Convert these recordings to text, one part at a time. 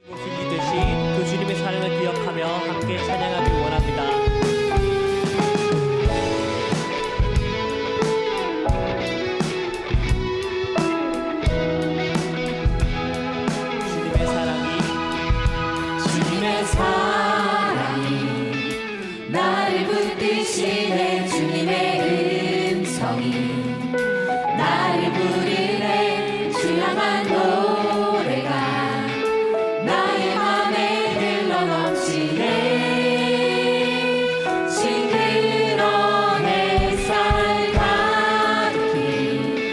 모습이 되신 그 주님의 사랑을 기억하며 함께 찬양하기 원합니다. 주님의 사랑이 나를 붙드시네. 주님의 음성이 나를 부르네. 주 향한 노래가 나의 맘에 흘러 넘치네. 싱그러운 햇살 가득히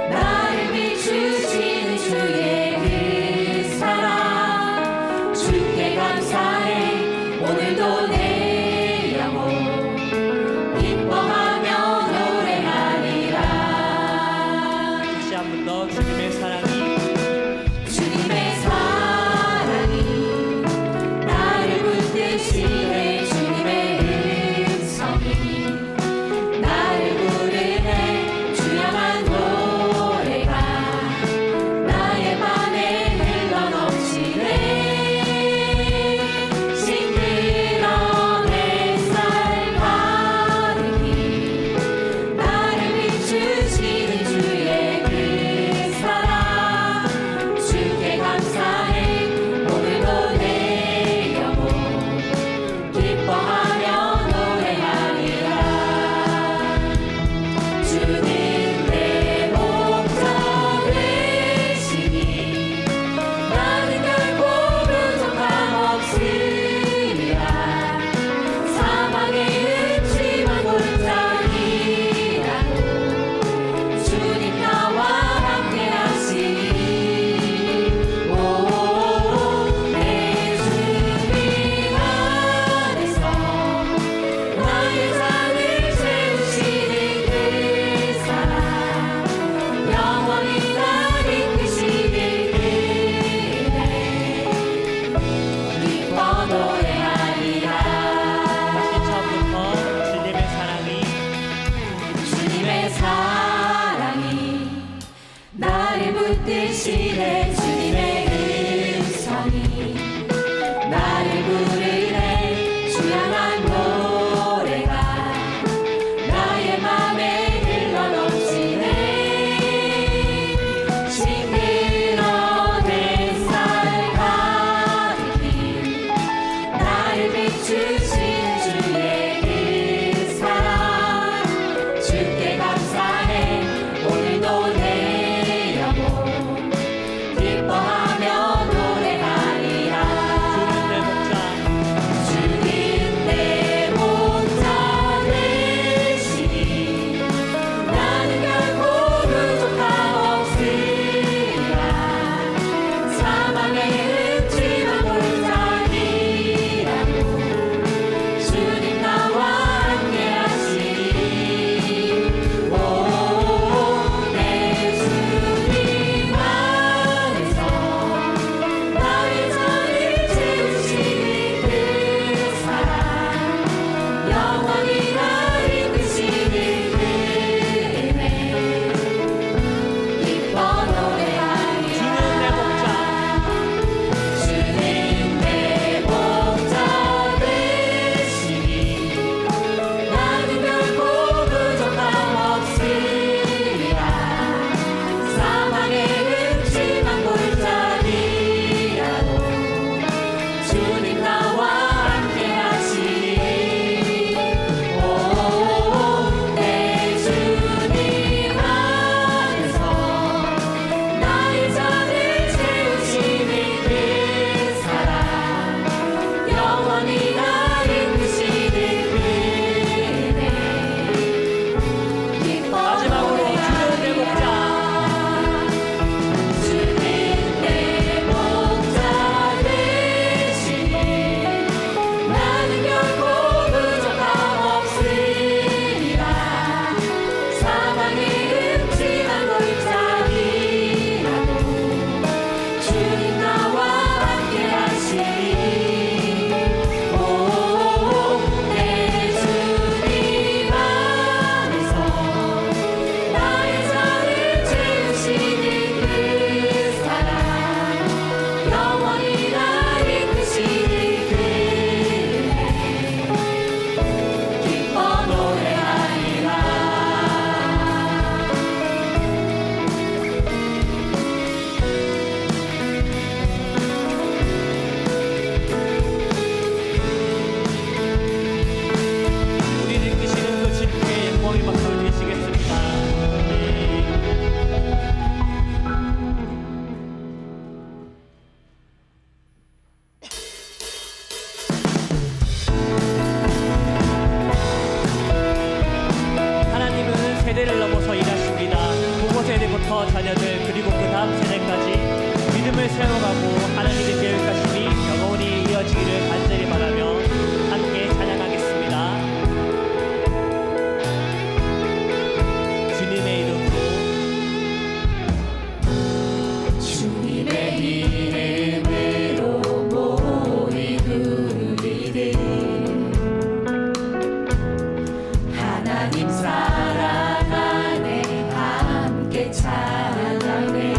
나를 비추시는 주의 그 사랑 주께 감사해. 오늘도 내 영혼 기뻐하며 노래하리라. 다시 한 번 더 주님의 사랑이 주님의 사랑이 나를 붙드시네. 주님의 음성이 나를 부르네. 주 향한 노래가 나의 맘에 흘러 넘치네. 싱그러운 햇살 가득히 나를 비추시는 주의 그 사랑 주께 감사해. 오늘도 내 영혼 기뻐하며 노래하리라. 주는 내 목자 되시니 나는 결코 부족함 없으리라. 사망의 음침한 골짜기라도 주님 나와 함께 하시니. 내 주님 안에서 나의 잔을 채우시는 그 사랑 영원히 날 이끄시는 그대 기뻐 노래하리라. 다시 처음부터 주님의 사랑이 주님의 사랑이 나를 붙드시네. 주님의 음성이 나를 부르네. 주 향한 노래가 나의 맘에 흘러 넘치네. 싱그러운 햇살 가득히 나를 비추신 주의 그 사랑 주께 감사해. 오늘도 내 영혼 기뻐하며 노래하리라. 주는 내 목자 주님 내 목자 되시니 나는 결코 부족함 없으리라. 사망의 음침한 골짜기라도 주님 나와 함께 하시니. 내 주님 안에서 믿음을 세워가고 하는 일이 될 것이니 영원히 이어지기를 간절히 바라며 함께 찬양하겠습니다. 주님의 이름으로 주님의 이름으로 모이 누리리 하나님 사랑 안에 함께 찬양해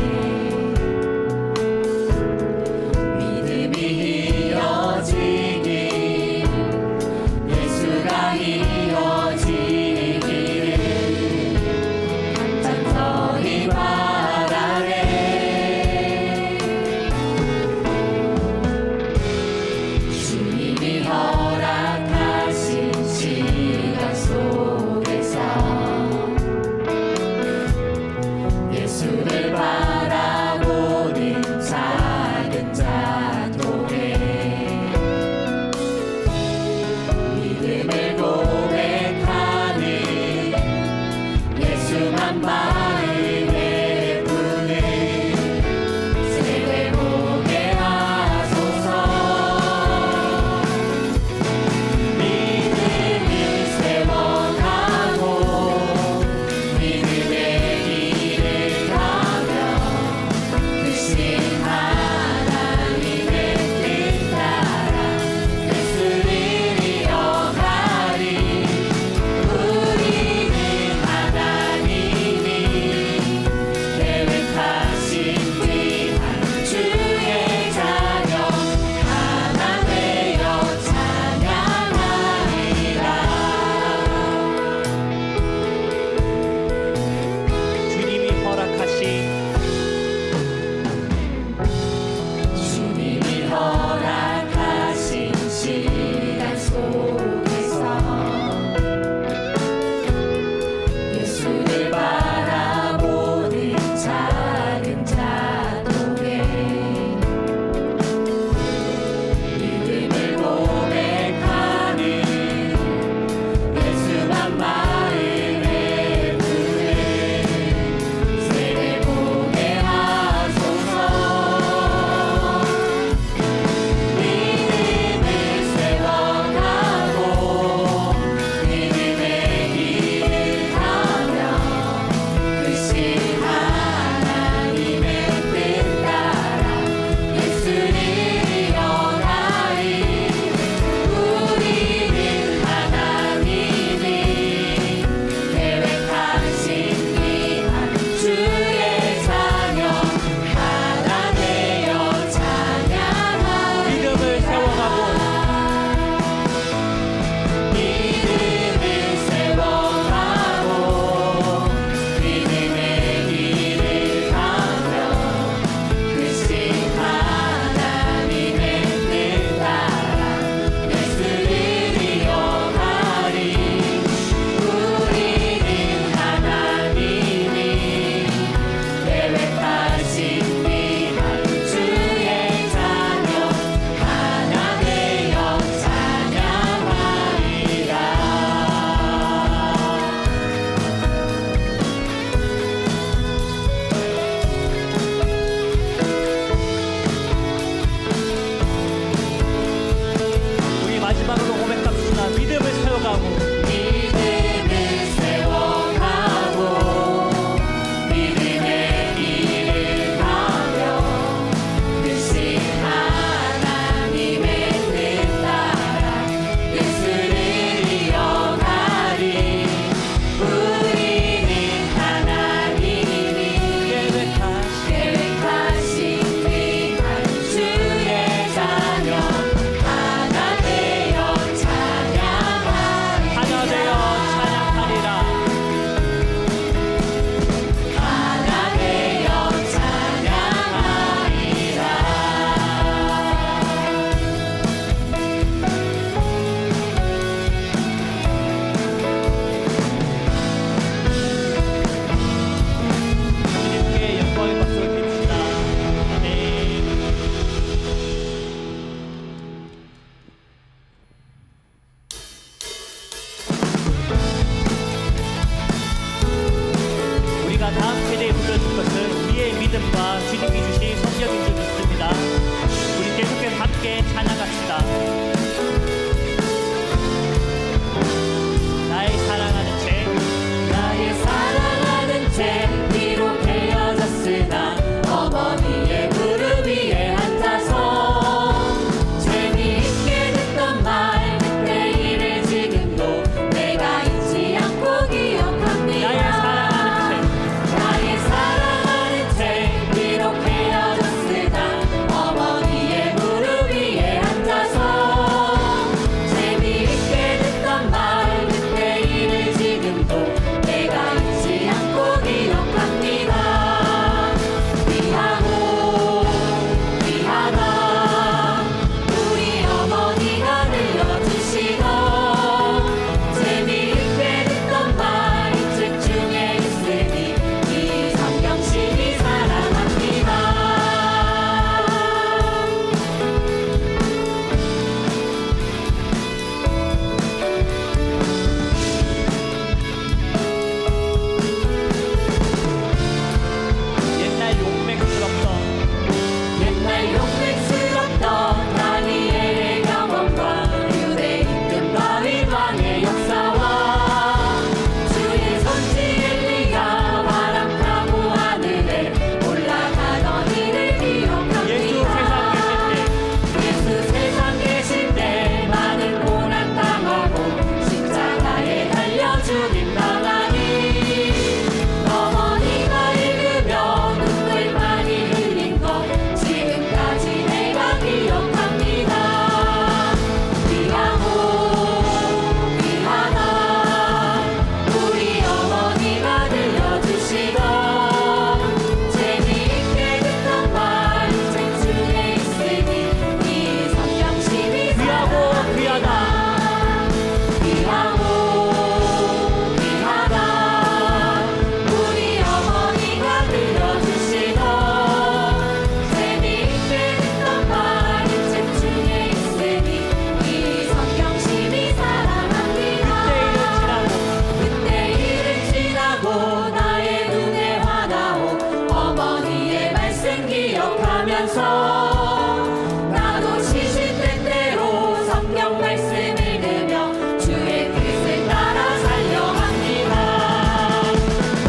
들으면서 나도 시시때때로 성경 말씀을 들며 주의 뜻을 따라 살려 합니다.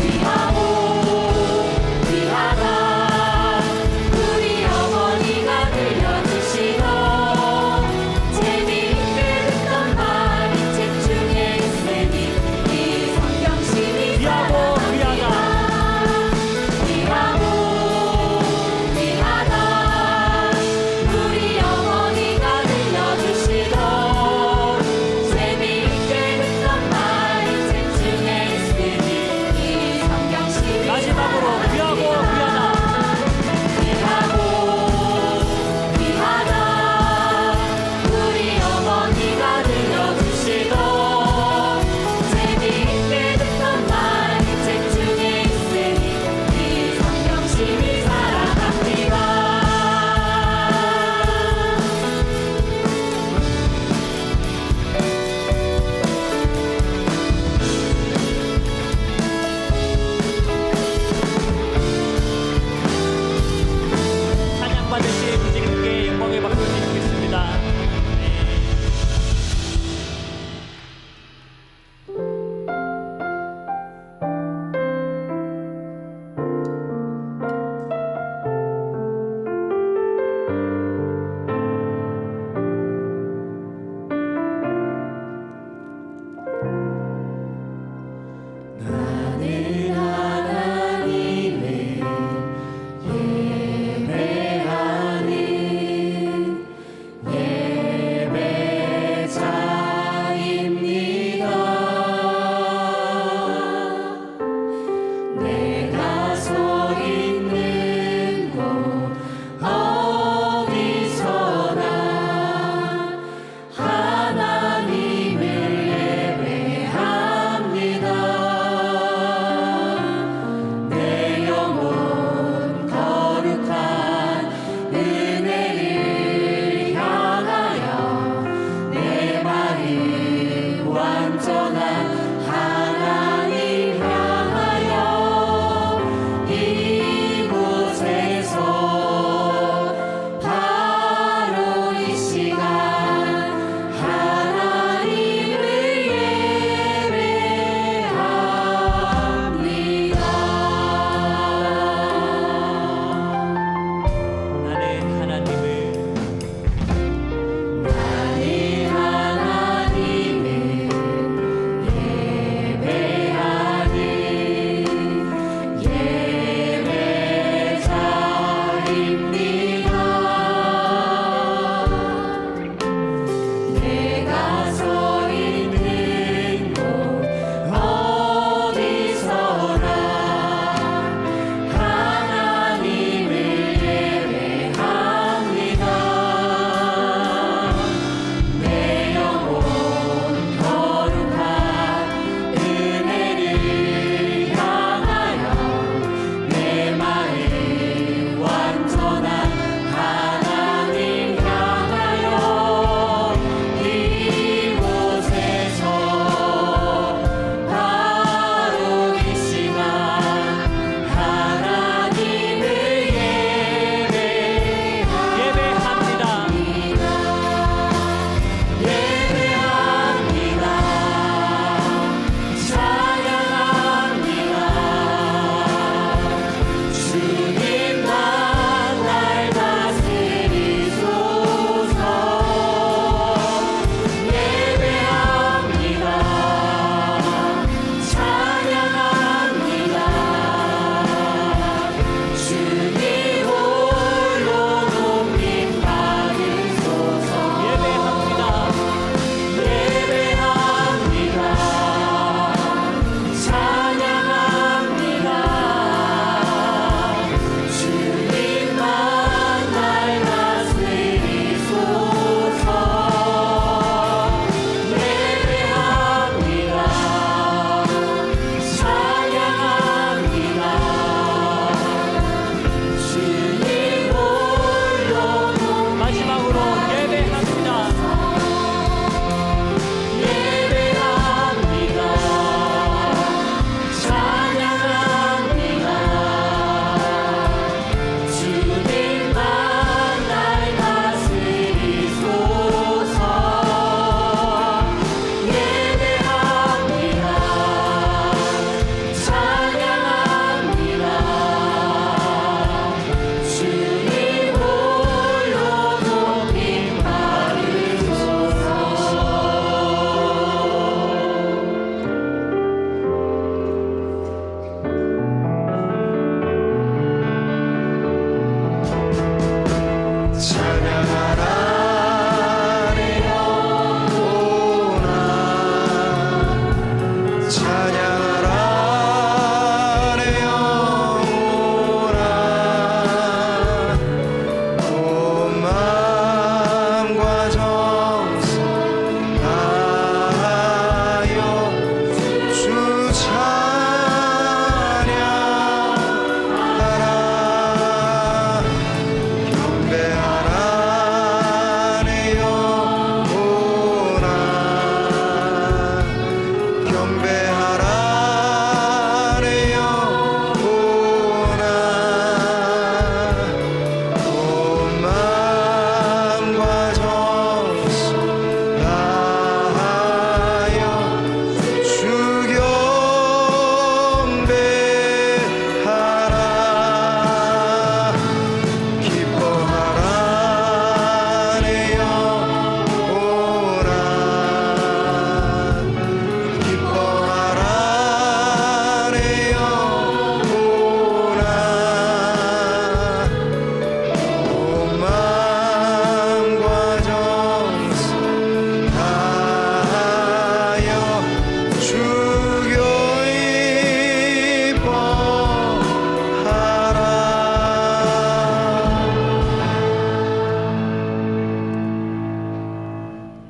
귀하오 귀하다 우리 어머니가 들려주시던 재미있게 듣던 말이 책 중에 있으니 이 성경심이 귀하고 귀하다. 귀하고 귀하다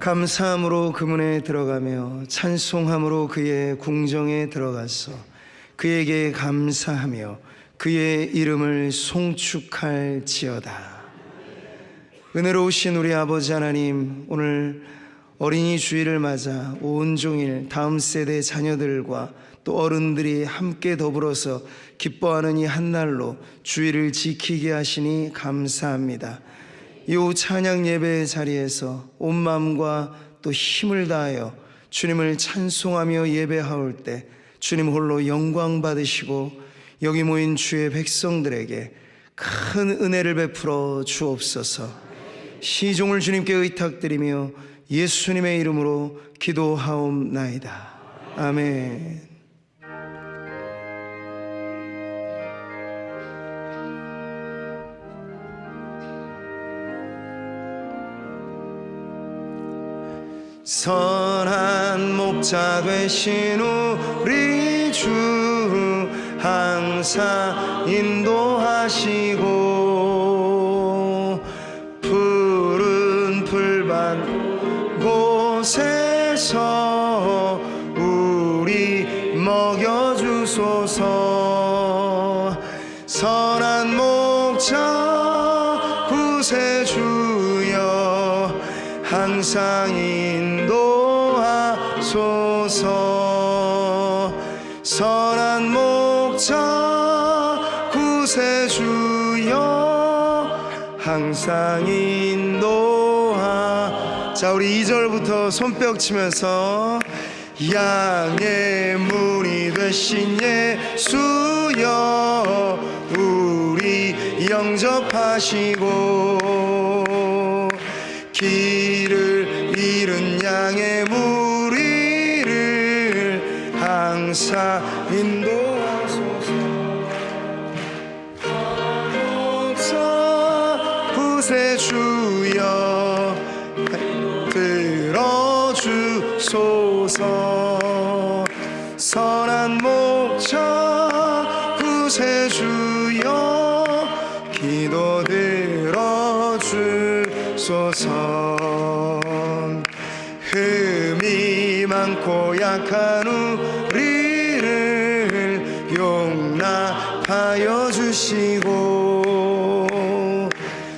감사함으로 그 문에 들어가며 찬송함으로 그의 궁정에 들어가서 그에게 감사하며 그의 이름을 송축할지어다. 은혜로우신 우리 아버지 하나님, 오늘 어린이 주일을 맞아 온종일 다음 세대 자녀들과 또 어른들이 함께 더불어서 기뻐하는 이 한날로 주일을 지키게 하시니 감사합니다. 이 찬양 예배의 자리에서 온 마음과 또 힘을 다하여 주님을 찬송하며 예배하올 때 주님 홀로 영광 받으시고 여기 모인 주의 백성들에게 큰 은혜를 베풀어 주옵소서. 시종을 주님께 의탁드리며 예수님의 이름으로 기도하옵나이다. 아멘. 선한 목자 되신 우리 주 항상 인도하시고 푸른 풀밭 곳에서 우리 먹여주소서. 선한 목자 구세주여 항상 인도하소서. 선한 목자 구세주여 항상 인도하. 자, 우리 2절부터 손뼉 치면서 양의 문이 되신 예수여 우리 영접하시고 길을 잃은 양의 무리를 항상 인도하소서. 목자 구세주여 들어주소서. 선한 목자 구세주여 기도 들어주소서. 흠이 많고 약한 우리를 용납하여 주시고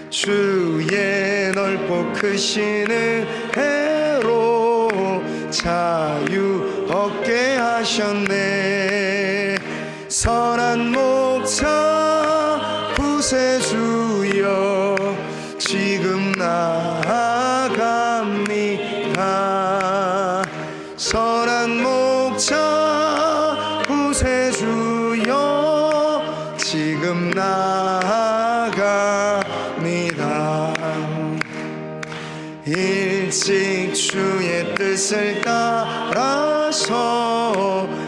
주의 넓고 크신 은혜로 자유 얻게 하셨네. 선한 목자 구세주여 지금 나아갑니다. 선한 목자 구세주여 지금 나아갑니다. 일찍 주의 뜻을 따라서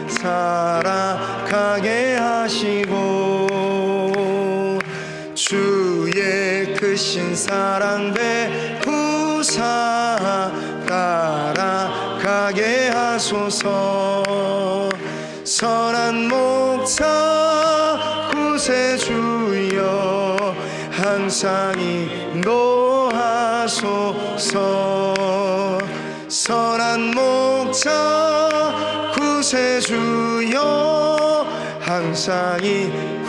살아가게 하시고 주의 크신 사랑 베푸사 따라가게 하소서. 선한 목자 구세주여 항상 인도하소서. 선한 목자 구세주여 항상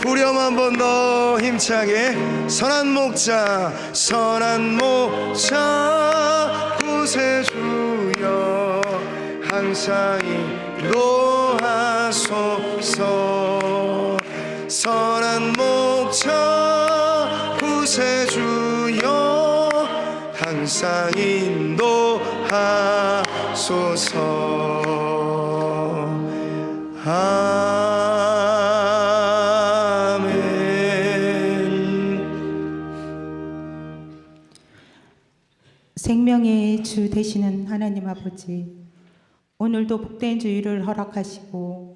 후렴 한 번 더 힘차게. 선한 목자 구세주여 항상 인도하소서. 선한 목자 구세주여 항상 인도하소서. 생명의 주 되시는 하나님 아버지, 오늘도 복된 주일을 허락하시고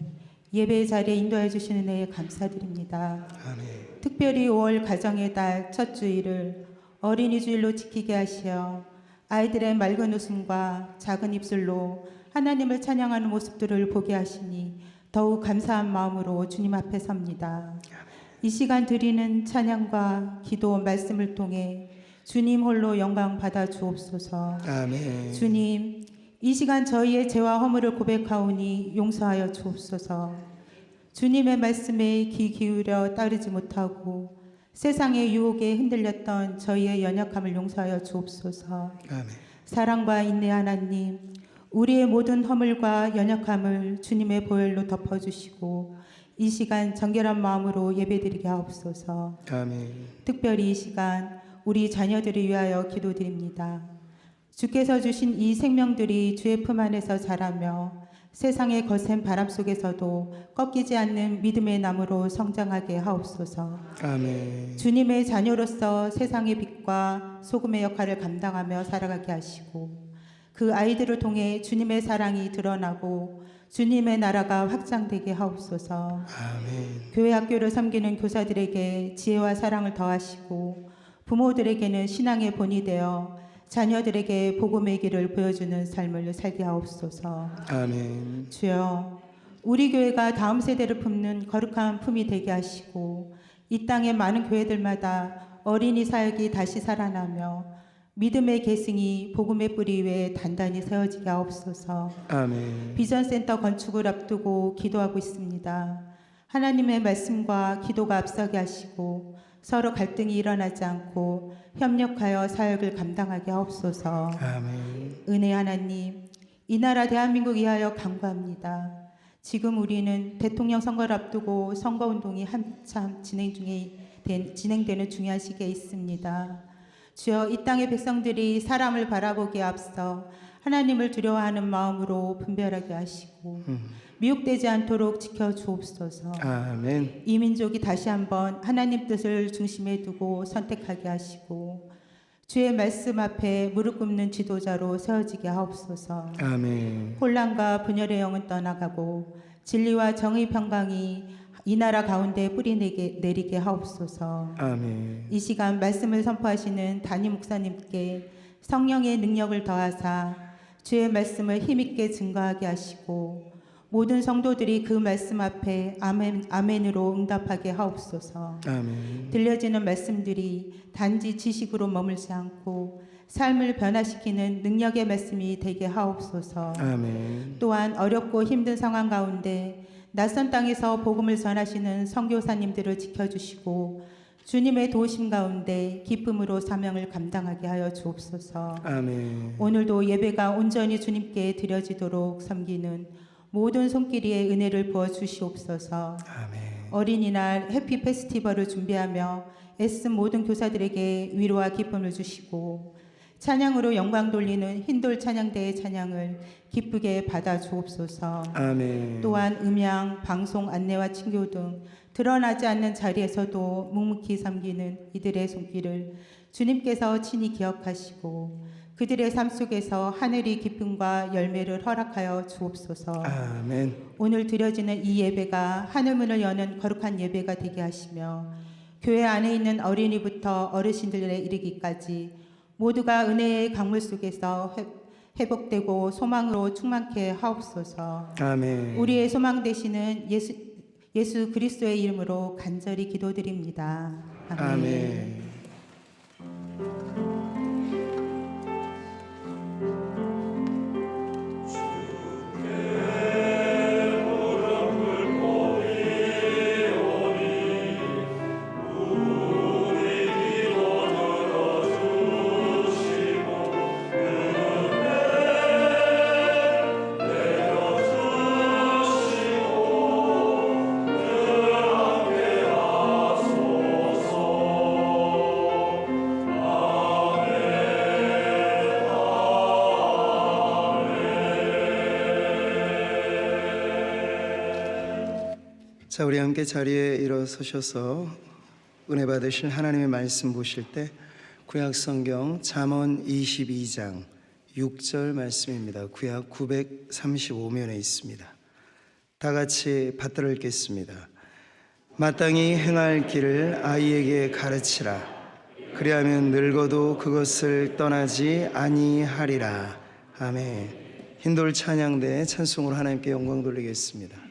예배 자리에 인도해 주시는 은혜에 감사드립니다. 아멘. 특별히 5월 가정의 달 첫 주일을 어린이 주일로 지키게 하시어 아이들의 맑은 웃음과 작은 입술로 하나님을 찬양하는 모습들을 보게 하시니 더욱 감사한 마음으로 주님 앞에 섭니다. 이 시간 드리는 찬양과 기도 말씀을 통해 주님 홀로 영광 받아 주옵소서. 아멘. 주님, 이 시간 저희의 죄와 허물을 고백하오니 용서하여 주옵소서. 주님의 말씀에 귀 기울여 따르지 못하고 세상의 유혹에 흔들렸던 저희의 연약함을 용서하여 주옵소서. 아멘. 사랑과 인내 하나님, 우리의 모든 허물과 연약함을 주님의 보혈로 덮어주시고 이 시간 정결한 마음으로 예배드리게 하옵소서. 아멘. 특별히 이 시간 우리 자녀들을 위하여 기도드립니다. 주께서 주신 이 생명들이 주의 품 안에서 자라며 세상의 거센 바람 속에서도 꺾이지 않는 믿음의 나무로 성장하게 하옵소서. 아멘. 주님의 자녀로서 세상의 빛과 소금의 역할을 감당하며 살아가게 하시고 그 아이들을 통해 주님의 사랑이 드러나고 주님의 나라가 확장되게 하옵소서. 아멘. 교회 학교를 섬기는 교사들에게 지혜와 사랑을 더하시고 부모들에게는 신앙의 본이 되어 자녀들에게 복음의 길을 보여주는 삶을 살게 하옵소서. 아멘. 주여, 우리 교회가 다음 세대를 품는 거룩한 품이 되게 하시고 이 땅의 많은 교회들마다 어린이 사역이 다시 살아나며 믿음의 계승이 복음의 뿌리 위에 단단히 세워지게 하옵소서. 아멘. 비전센터 건축을 앞두고 기도하고 있습니다. 하나님의 말씀과 기도가 앞서게 하시고 서로 갈등이 일어나지 않고 협력하여 사역을 감당하게 하옵소서. 아멘. 은혜 하나님, 이 나라 대한민국 위하여 간구합니다. 지금 우리는 대통령 선거를 앞두고 선거운동이 한참 진행되는 중요한 시기에 있습니다. 주여, 이 땅의 백성들이 사람을 바라보기에 앞서 하나님을 두려워하는 마음으로 분별하게 하시고 미혹되지 않도록 지켜주옵소서. 아멘. 이 민족이 다시 한번 하나님 뜻을 중심에 두고 선택하게 하시고 주의 말씀 앞에 무릎 꿇는 지도자로 세워지게 하옵소서. 아멘. 혼란과 분열의 영은 떠나가고 진리와 정의 평강이 이 나라 가운데 뿌리 내리게 하옵소서. 아멘. 이 시간 말씀을 선포하시는 담임 목사님께 성령의 능력을 더하사 주의 말씀을 힘있게 증거하게 하시고 모든 성도들이 그 말씀 앞에 아멘으로 응답하게 하옵소서. 아멘. 들려지는 말씀들이 단지 지식으로 머물지 않고 삶을 변화시키는 능력의 말씀이 되게 하옵소서. 아멘. 또한 어렵고 힘든 상황 가운데 낯선 땅에서 복음을 전하시는 선교사님들을 지켜주시고 주님의 도우심 가운데 기쁨으로 사명을 감당하게 하여 주옵소서. 아멘. 오늘도 예배가 온전히 주님께 드려지도록 섬기는 모든 손길이의 은혜를 부어 주시옵소서. 아멘. 어린이날 해피 페스티벌을 준비하며 애쓴 모든 교사들에게 위로와 기쁨을 주시고 찬양으로 영광 돌리는 흰돌 찬양대의 찬양을 기쁘게 받아 주옵소서. 아멘. 또한 음향, 방송 안내와 친교 등 드러나지 않는 자리에서도 묵묵히 섬기는 이들의 손길을 주님께서 친히 기억하시고 그들의 삶 속에서 하늘이 기쁨과 열매를 허락하여 주옵소서. 아멘. 오늘 드려지는 이 예배가 하늘문을 여는 거룩한 예배가 되게 하시며 교회 안에 있는 어린이부터 어르신들에 이르기까지 모두가 은혜의 강물 속에서 회복되고 소망으로 충만케 하옵소서. 아멘. 우리의 소망 되시는 예수 그리스도의 이름으로 간절히 기도드립니다. 아멘. 아멘. 자, 우리 함께 자리에 일어서셔서 은혜 받으실 하나님의 말씀 보실 때 구약 성경 잠언 22장 6절 말씀입니다. 구약 935면에 있습니다. 다 같이 받들어 읽겠습니다. 마땅히 행할 길을 아이에게 가르치라. 그리하면 늙어도 그것을 떠나지 아니하리라. 아멘. 흰돌 찬양대 찬송으로 하나님께 영광 돌리겠습니다.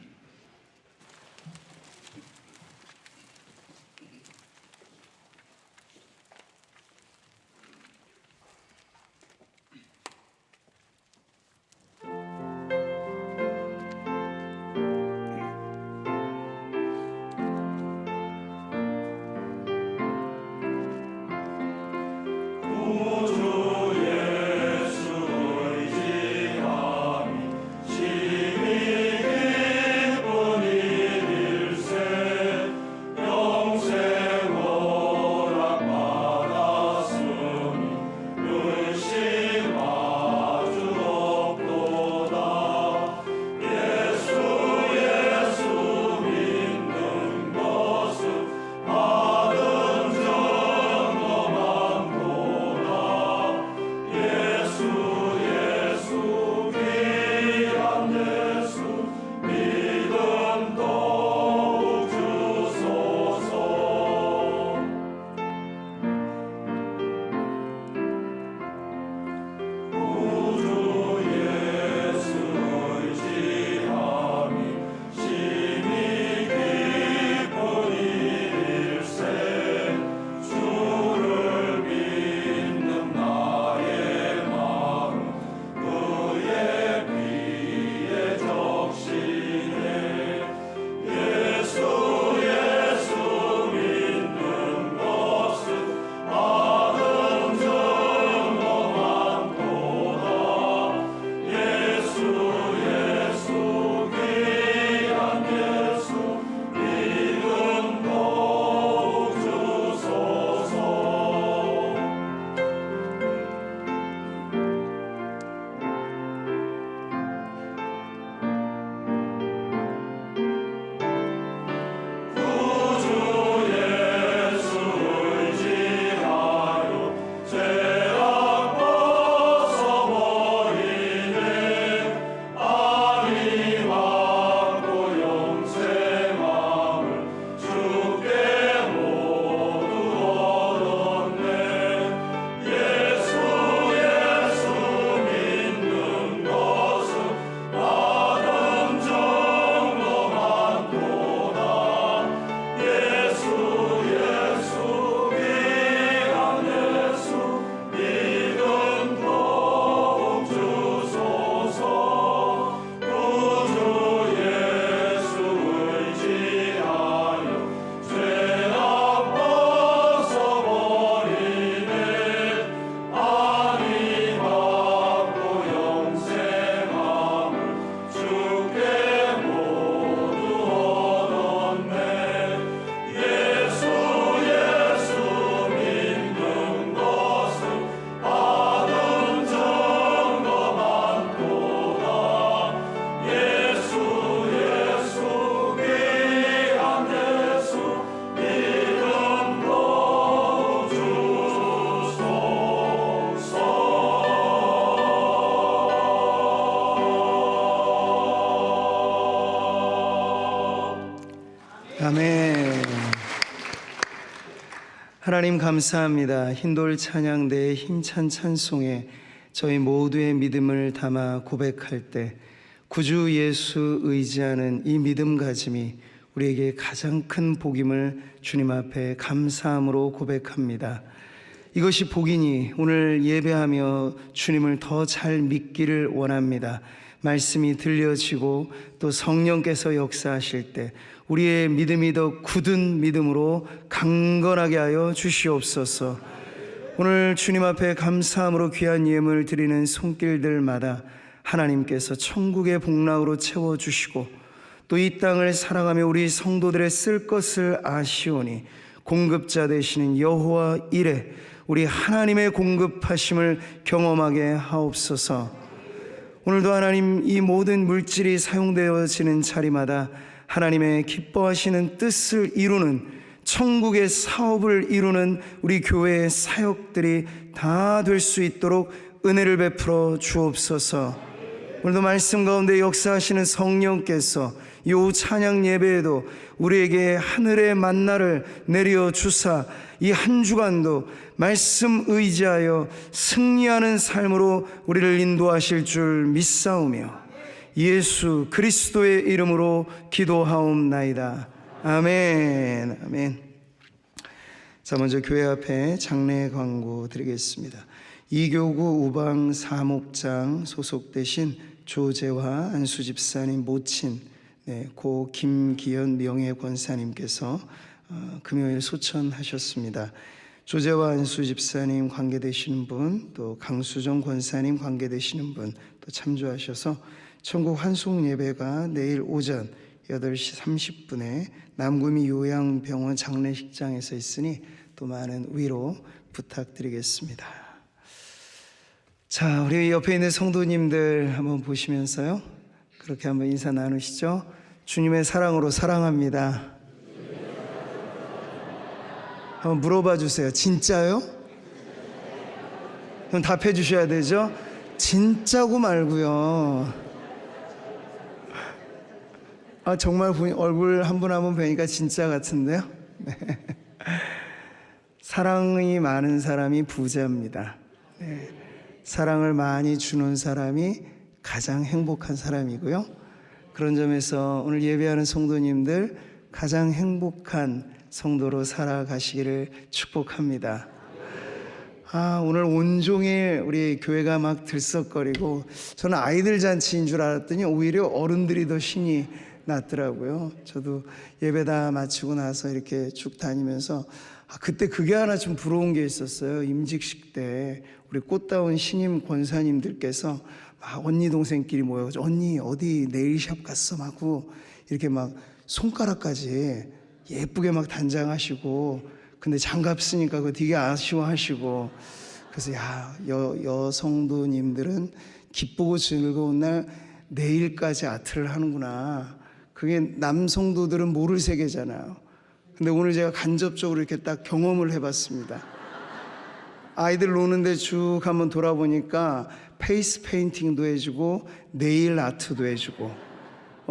하나님 감사합니다. 흰돌 찬양대의 힘찬 찬송에 저희 모두의 믿음을 담아 고백할 때 구주 예수 의지하는 이 믿음 가짐이 우리에게 가장 큰 복임을 주님 앞에 감사함으로 고백합니다. 이것이 복이니 오늘 예배하며 주님을 더 잘 믿기를 원합니다. 말씀이 들려지고 또 성령께서 역사하실 때 우리의 믿음이 더 굳은 믿음으로 강건하게 하여 주시옵소서. 오늘 주님 앞에 감사함으로 귀한 예물을 드리는 손길들마다 하나님께서 천국의 복락으로 채워주시고 또 이 땅을 살아가며 우리 성도들의 쓸 것을 아시오니 공급자 되시는 여호와 이레 우리 하나님의 공급하심을 경험하게 하옵소서. 오늘도 하나님 이 모든 물질이 사용되어지는 자리마다 하나님의 기뻐하시는 뜻을 이루는 천국의 사업을 이루는 우리 교회의 사역들이 다 될 수 있도록 은혜를 베풀어 주옵소서. 오늘도 말씀 가운데 역사하시는 성령께서 이 찬양 예배에도 우리에게 하늘의 만나를 내려 주사 이 한 주간도 말씀 의지하여 승리하는 삶으로 우리를 인도하실 줄 믿사오며 예수 그리스도의 이름으로 기도하옵나이다. 아멘. 아멘. 자, 먼저 교회 앞에 장례 광고 드리겠습니다. 이교구 우방 사목장 소속되신 조재화 안수집사님 모친 고 김기현 명예권사님께서 금요일 소천하셨습니다. 조재화 안수집사님 관계되시는 분, 또 강수정 권사님 관계되시는 분 또 참조하셔서 천국 환송 예배가 내일 오전 8시 30분에 남구미 요양병원 장례식장에서 있으니 또 많은 위로 부탁드리겠습니다. 자, 우리 옆에 있는 성도님들 한번 보시면서요, 그렇게 한번 인사 나누시죠. 주님의 사랑으로 사랑합니다. 한번 물어봐 주세요. 진짜요? 그럼 답해 주셔야 되죠. 진짜고 말고요. 정말 얼굴 한 분 한 분 뵈니까 진짜 같은데요. 네. 사랑이 많은 사람이 부자입니다. 네. 사랑을 많이 주는 사람이 가장 행복한 사람이고요. 그런 점에서 오늘 예배하는 성도님들 가장 행복한 성도로 살아가시기를 축복합니다. 오늘 온종일 우리 교회가 막 들썩거리고 저는 아이들 잔치인 줄 알았더니 오히려 어른들이 더 신이 났더라고요. 저도 예배 다 마치고 나서 이렇게 쭉 다니면서 그때 그게 하나 좀 부러운 게 있었어요. 임직식 때 우리 꽃다운 신임 권사님들께서 막 언니 동생끼리 모여서 언니 어디 네일샵 갔어? 하고 이렇게 막 손가락까지 예쁘게 막 단장하시고, 근데 장갑 쓰니까 그거 되게 아쉬워하시고, 그래서 여성도님들은 기쁘고 즐거운 날 내일까지 아트를 하는구나. 그게 남성도들은 모를 세계잖아요. 근데 오늘 제가 간접적으로 이렇게 딱 경험을 해봤습니다. 아이들 노는데 쭉 한번 돌아보니까 페이스 페인팅도 해주고 네일 아트도 해주고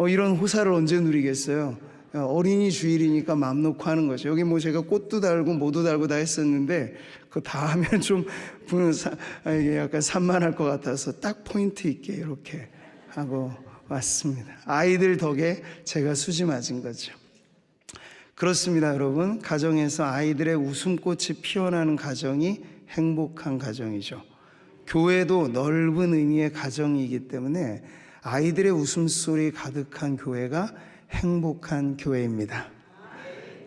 이런 호사를 언제 누리겠어요. 어린이 주일이니까 마음 놓고 하는 거죠. 여기 뭐 제가 꽃도 달고 뭐도 달고 다 했었는데 그거 다 하면 좀 이게 약간 산만할 것 같아서 딱 포인트 있게 이렇게 하고 왔습니다. 아이들 덕에 제가 수지 맞은 거죠. 그렇습니다, 여러분. 가정에서 아이들의 웃음꽃이 피어나는 가정이 행복한 가정이죠. 교회도 넓은 의미의 가정이기 때문에 아이들의 웃음소리 가득한 교회가 행복한 교회입니다.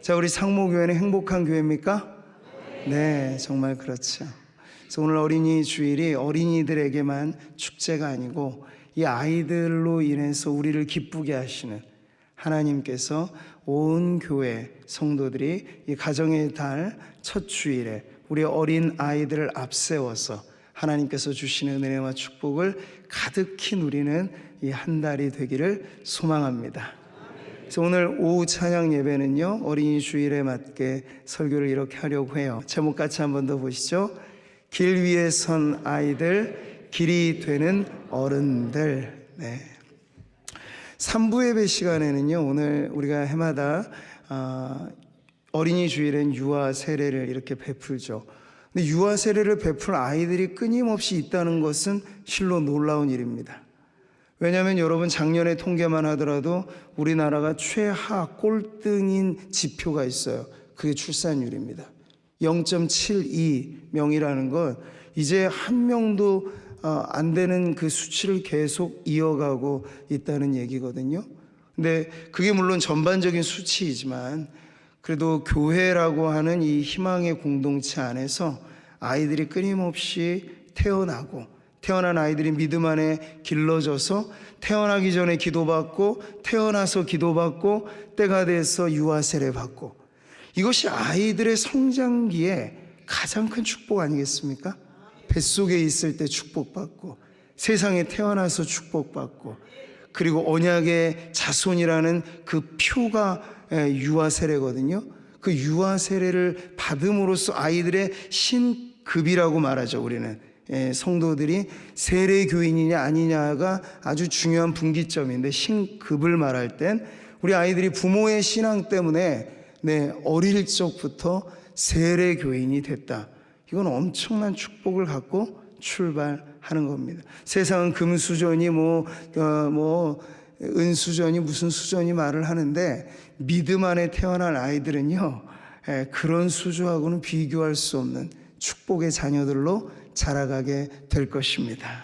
자, 우리 상모교회는 행복한 교회입니까? 네, 정말 그렇죠. 그래서 오늘 어린이 주일이 어린이들에게만 축제가 아니고 이 아이들로 인해서 우리를 기쁘게 하시는 하나님께서 온 교회 성도들이 이 가정의 달 첫 주일에 우리 어린 아이들을 앞세워서 하나님께서 주시는 은혜와 축복을 가득히 누리는 이 한 달이 되기를 소망합니다. 그래서 오늘 오후 찬양 예배는요, 어린이 주일에 맞게 설교를 이렇게 하려고 해요. 제목 같이 한 번 더 보시죠. 길 위에 선 아이들, 길이 되는 어른들. 네. 3부 예배 시간에는요, 오늘 우리가 해마다 어린이 주일엔 유아 세례를 이렇게 베풀죠. 근데 유아 세례를 베풀 아이들이 끊임없이 있다는 것은 실로 놀라운 일입니다. 왜냐하면 여러분, 작년에 통계만 하더라도 우리나라가 최하 꼴등인 지표가 있어요. 그게 출산율입니다. 0.72명이라는 건 이제 한 명도 안 되는 그 수치를 계속 이어가고 있다는 얘기거든요. 근데 그게 물론 전반적인 수치이지만 그래도 교회라고 하는 이 희망의 공동체 안에서 아이들이 끊임없이 태어나고, 태어난 아이들이 믿음 안에 길러져서 태어나기 전에 기도받고, 태어나서 기도받고, 때가 돼서 유아 세례 받고, 이것이 아이들의 성장기에 가장 큰 축복 아니겠습니까? 뱃속에 있을 때 축복받고, 세상에 태어나서 축복받고, 그리고 언약의 자손이라는 그 표가 유아 세례거든요. 그 유아 세례를 받음으로써 아이들의 신급이라고 말하죠. 우리는 성도들이 세례 교인이냐 아니냐가 아주 중요한 분기점인데, 신급을 말할 땐 우리 아이들이 부모의 신앙 때문에 어릴 적부터 세례 교인이 됐다. 이건 엄청난 축복을 갖고 출발하는 겁니다. 세상은 금수저니 은수저니 무슨 수저니 말을 하는데, 믿음 안에 태어난 아이들은요, 그런 수저하고는 비교할 수 없는 축복의 자녀들로 자라가게 될 것입니다.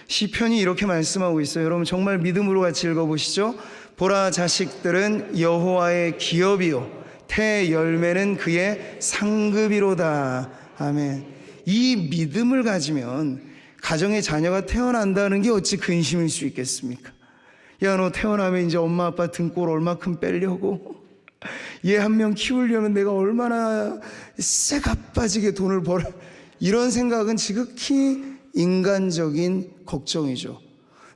시편이 이렇게 말씀하고 있어요. 여러분 정말 믿음으로 같이 읽어보시죠. 보라, 자식들은 여호와의 기업이요 태 열매는 그의 상급이로다. 아멘. 이 믿음을 가지면 가정에 자녀가 태어난다는 게 어찌 근심일 수 있겠습니까? 야, 너 태어나면 이제 엄마 아빠 등골 얼마큼 빼려고, 얘 한 명 키우려면 내가 얼마나 쇠가 빠지게 돈을 벌어, 이런 생각은 지극히 인간적인 걱정이죠.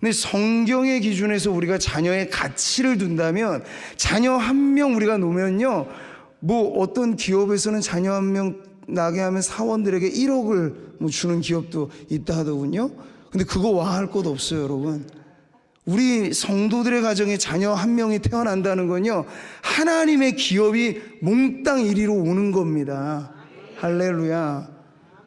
근데 성경의 기준에서 우리가 자녀의 가치를 둔다면, 자녀 한 명 우리가 놓으면요, 어떤 기업에서는 자녀 한 명 나게 하면 사원들에게 1억을 주는 기업도 있다 하더군요. 근데 그거 와할 것 없어요, 여러분. 우리 성도들의 가정에 자녀 한 명이 태어난다는 건요, 하나님의 기업이 몽땅 이리로 오는 겁니다. 할렐루야.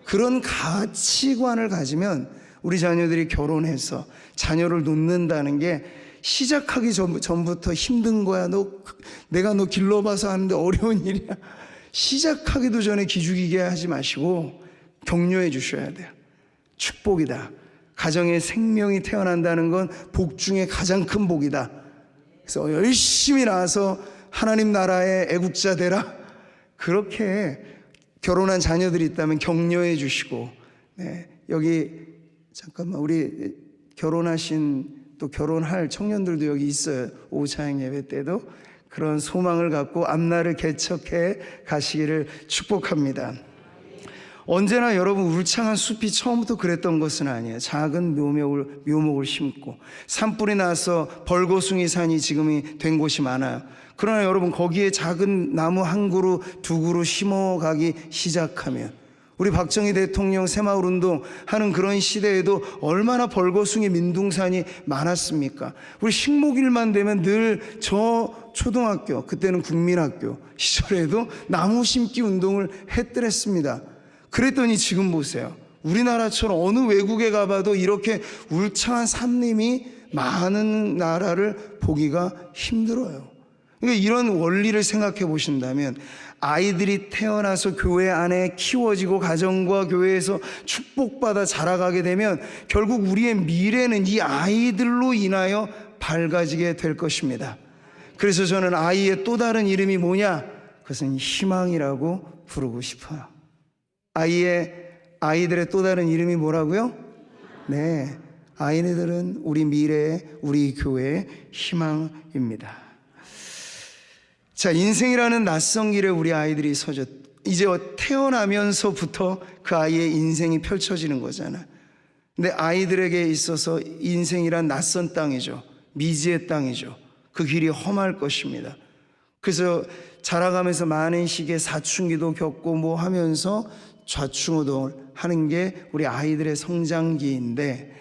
그런 가치관을 가지면 우리 자녀들이 결혼해서 자녀를 놓는다는 게 시작하기 전부터 힘든 거야. 내가 너 길러봐서 하는데 어려운 일이야. 시작하기도 전에 기죽이게 하지 마시고 격려해 주셔야 돼요. 축복이다. 가정에 생명이 태어난다는 건 복 중에 가장 큰 복이다. 그래서 열심히 나와서 하나님 나라의 애국자 되라. 그렇게 결혼한 자녀들이 있다면 격려해 주시고, 여기 잠깐만, 우리 결혼하신 또 결혼할 청년들도 여기 있어요. 오후 차양 예배 때도 그런 소망을 갖고 앞날을 개척해 가시기를 축복합니다. 언제나 여러분, 울창한 숲이 처음부터 그랬던 것은 아니에요. 작은 묘목을 심고 산불이 나서 벌거숭이 산이 지금이 된 곳이 많아요. 그러나 여러분, 거기에 작은 나무 한 그루 두 그루 심어가기 시작하면, 우리 박정희 대통령 새마을운동 하는 그런 시대에도 얼마나 벌거숭이 민둥산이 많았습니까? 우리 식목일만 되면 늘 저 초등학교, 그때는 국민학교 시절에도 나무 심기 운동을 했더랬습니다. 그랬더니 지금 보세요. 우리나라처럼 어느 외국에 가봐도 이렇게 울창한 산림이 많은 나라를 보기가 힘들어요. 그러니까 이런 원리를 생각해 보신다면, 아이들이 태어나서 교회 안에 키워지고 가정과 교회에서 축복받아 자라가게 되면 결국 우리의 미래는 이 아이들로 인하여 밝아지게 될 것입니다. 그래서 저는 아이의 또 다른 이름이 뭐냐? 그것은 희망이라고 부르고 싶어요. 아이들의 또 다른 이름이 뭐라고요? 아이들은 우리 미래의, 우리 교회의 희망입니다. 자, 인생이라는 낯선 길에 우리 아이들이 서죠. 이제 태어나면서부터 그 아이의 인생이 펼쳐지는 거잖아. 근데 아이들에게 있어서 인생이란 낯선 땅이죠. 미지의 땅이죠. 그 길이 험할 것입니다. 그래서 자라가면서 많은 시기에 사춘기도 겪고 하면서 좌충우동을 하는 게 우리 아이들의 성장기인데,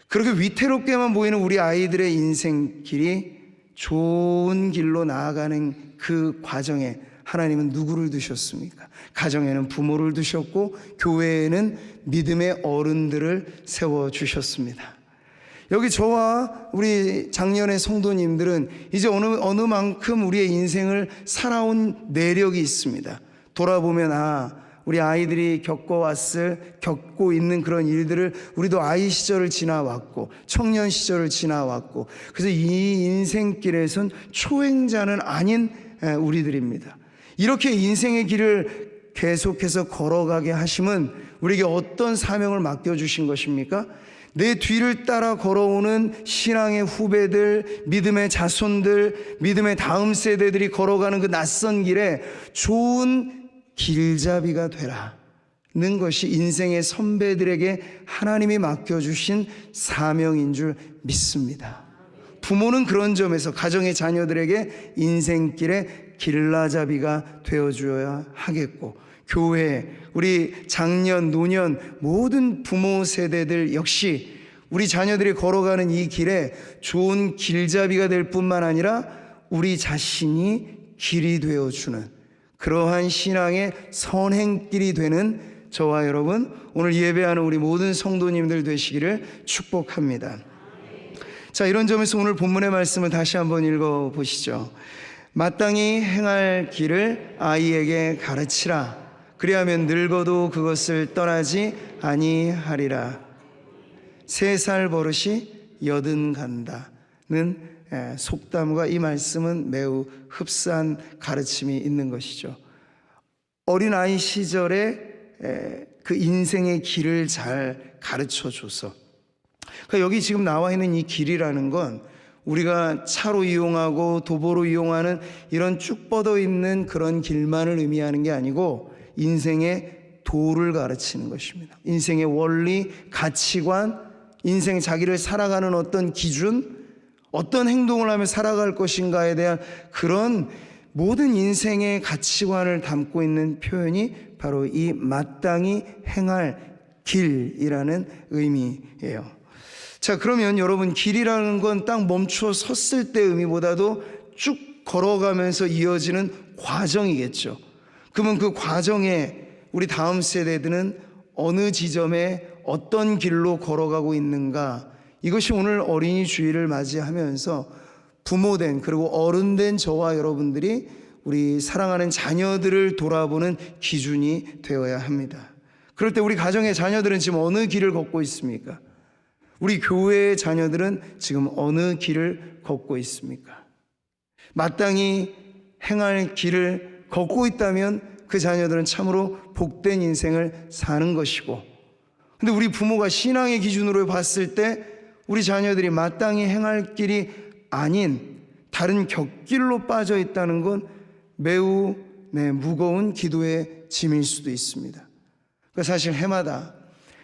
그렇게 위태롭게만 보이는 우리 아이들의 인생 길이 좋은 길로 나아가는 그 과정에 하나님은 누구를 두셨습니까? 가정에는 부모를 두셨고 교회에는 믿음의 어른들을 세워주셨습니다. 여기 저와 우리 작년의 성도님들은 이제 어느 만큼 우리의 인생을 살아온 내력이 있습니다. 돌아보면 우리 아이들이 겪고 있는 그런 일들을 우리도 아이 시절을 지나왔고 청년 시절을 지나왔고, 그래서 이 인생길에선 초행자는 아닌 우리들입니다. 이렇게 인생의 길을 계속해서 걸어가게 하심은 우리에게 어떤 사명을 맡겨주신 것입니까? 내 뒤를 따라 걸어오는 신앙의 후배들, 믿음의 자손들, 믿음의 다음 세대들이 걸어가는 그 낯선 길에 좋은 길잡이가 되라는 것이 인생의 선배들에게 하나님이 맡겨주신 사명인 줄 믿습니다. 부모는 그런 점에서 가정의 자녀들에게 인생길의 길라잡이가 되어줘야 하겠고, 교회, 우리 장년, 노년 모든 부모 세대들 역시 우리 자녀들이 걸어가는 이 길에 좋은 길잡이가 될 뿐만 아니라 우리 자신이 길이 되어주는 그러한 신앙의 선행길이 되는 저와 여러분, 오늘 예배하는 우리 모든 성도님들 되시기를 축복합니다. 자, 이런 점에서 오늘 본문의 말씀을 다시 한번 읽어보시죠. 마땅히 행할 길을 아이에게 가르치라. 그리하면 늙어도 그것을 떠나지 아니하리라. 3살 버릇이 80 간다는 속담과 이 말씀은 매우 흡사한 가르침이 있는 것이죠. 어린아이 시절에 그 인생의 길을 잘 가르쳐줘서, 그러니까 여기 지금 나와 있는 이 길이라는 건 우리가 차로 이용하고 도보로 이용하는 이런 쭉 뻗어 있는 그런 길만을 의미하는 게 아니고 인생의 도를 가르치는 것입니다. 인생의 원리, 가치관, 인생 자기를 살아가는 어떤 기준, 어떤 행동을 하며 살아갈 것인가에 대한 그런 모든 인생의 가치관을 담고 있는 표현이 바로 이 마땅히 행할 길이라는 의미예요. 자, 그러면 여러분, 길이라는 건 딱 멈춰 섰을 때 의미보다도 쭉 걸어가면서 이어지는 과정이겠죠. 그러면 그 과정에 우리 다음 세대들은 어느 지점에 어떤 길로 걸어가고 있는가, 이것이 오늘 어린이 주일을 맞이하면서 부모된 그리고 어른된 저와 여러분들이 우리 사랑하는 자녀들을 돌아보는 기준이 되어야 합니다. 그럴 때 우리 가정의 자녀들은 지금 어느 길을 걷고 있습니까? 우리 교회의 자녀들은 지금 어느 길을 걷고 있습니까? 마땅히 행할 길을 걷고 있다면 그 자녀들은 참으로 복된 인생을 사는 것이고, 근데 우리 부모가 신앙의 기준으로 봤을 때 우리 자녀들이 마땅히 행할 길이 아닌 다른 곁길로 빠져 있다는 건 매우 무거운 기도의 짐일 수도 있습니다. 그러니까 사실 해마다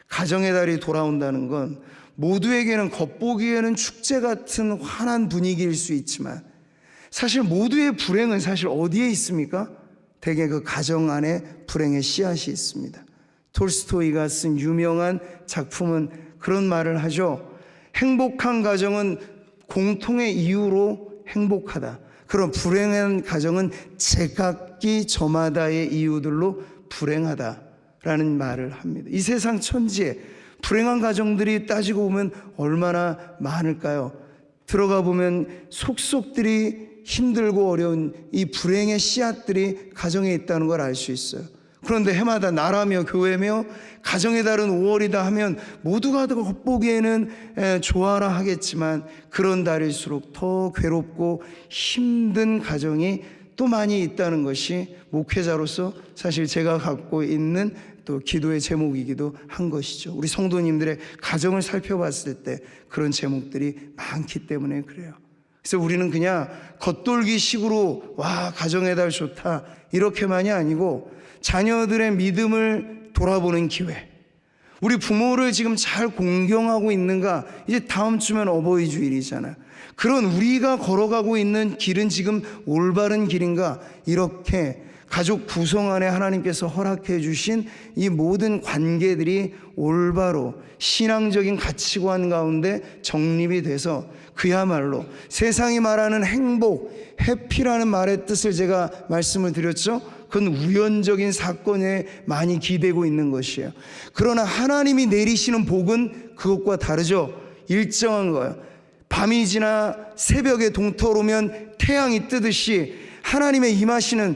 가정의 달이 돌아온다는 건 모두에게는 겉보기에는 축제 같은 환한 분위기일 수 있지만 사실 모두의 불행은 사실 어디에 있습니까? 대개 그 가정 안에 불행의 씨앗이 있습니다. 톨스토이가 쓴 유명한 작품은 그런 말을 하죠. 행복한 가정은 공통의 이유로 행복하다. 그런 불행한 가정은 제각기 저마다의 이유들로 불행하다라는 말을 합니다. 이 세상 천지에 불행한 가정들이 따지고 보면 얼마나 많을까요? 들어가 보면 속속들이 힘들고 어려운 이 불행의 씨앗들이 가정에 있다는 걸 알 수 있어요. 그런데 해마다 나라며 교회며 가정의 달은 5월이다 하면 모두가 겉보기에는 좋아라 하겠지만 그런 달일수록 더 괴롭고 힘든 가정이 또 많이 있다는 것이 목회자로서 사실 제가 갖고 있는 또 기도의 제목이기도 한 것이죠. 우리 성도님들의 가정을 살펴봤을 때 그런 제목들이 많기 때문에 그래요. 그래서 우리는 그냥 겉돌기 식으로 와 가정의 달 좋다 이렇게만이 아니고 자녀들의 믿음을 돌아보는 기회, 우리 부모를 지금 잘 공경하고 있는가, 이제 다음 주면 어버이 주일이잖아요. 그런 우리가 걸어가고 있는 길은 지금 올바른 길인가, 이렇게 가족 구성 안에 하나님께서 허락해 주신 이 모든 관계들이 올바로 신앙적인 가치관 가운데 정립이 돼서 그야말로 세상이 말하는 행복, 해피라는 말의 뜻을 제가 말씀을 드렸죠. 그건 우연적인 사건에 많이 기대고 있는 것이에요. 그러나 하나님이 내리시는 복은 그것과 다르죠. 일정한 거예요. 밤이 지나 새벽에 동터오면 태양이 뜨듯이 하나님의 임하시는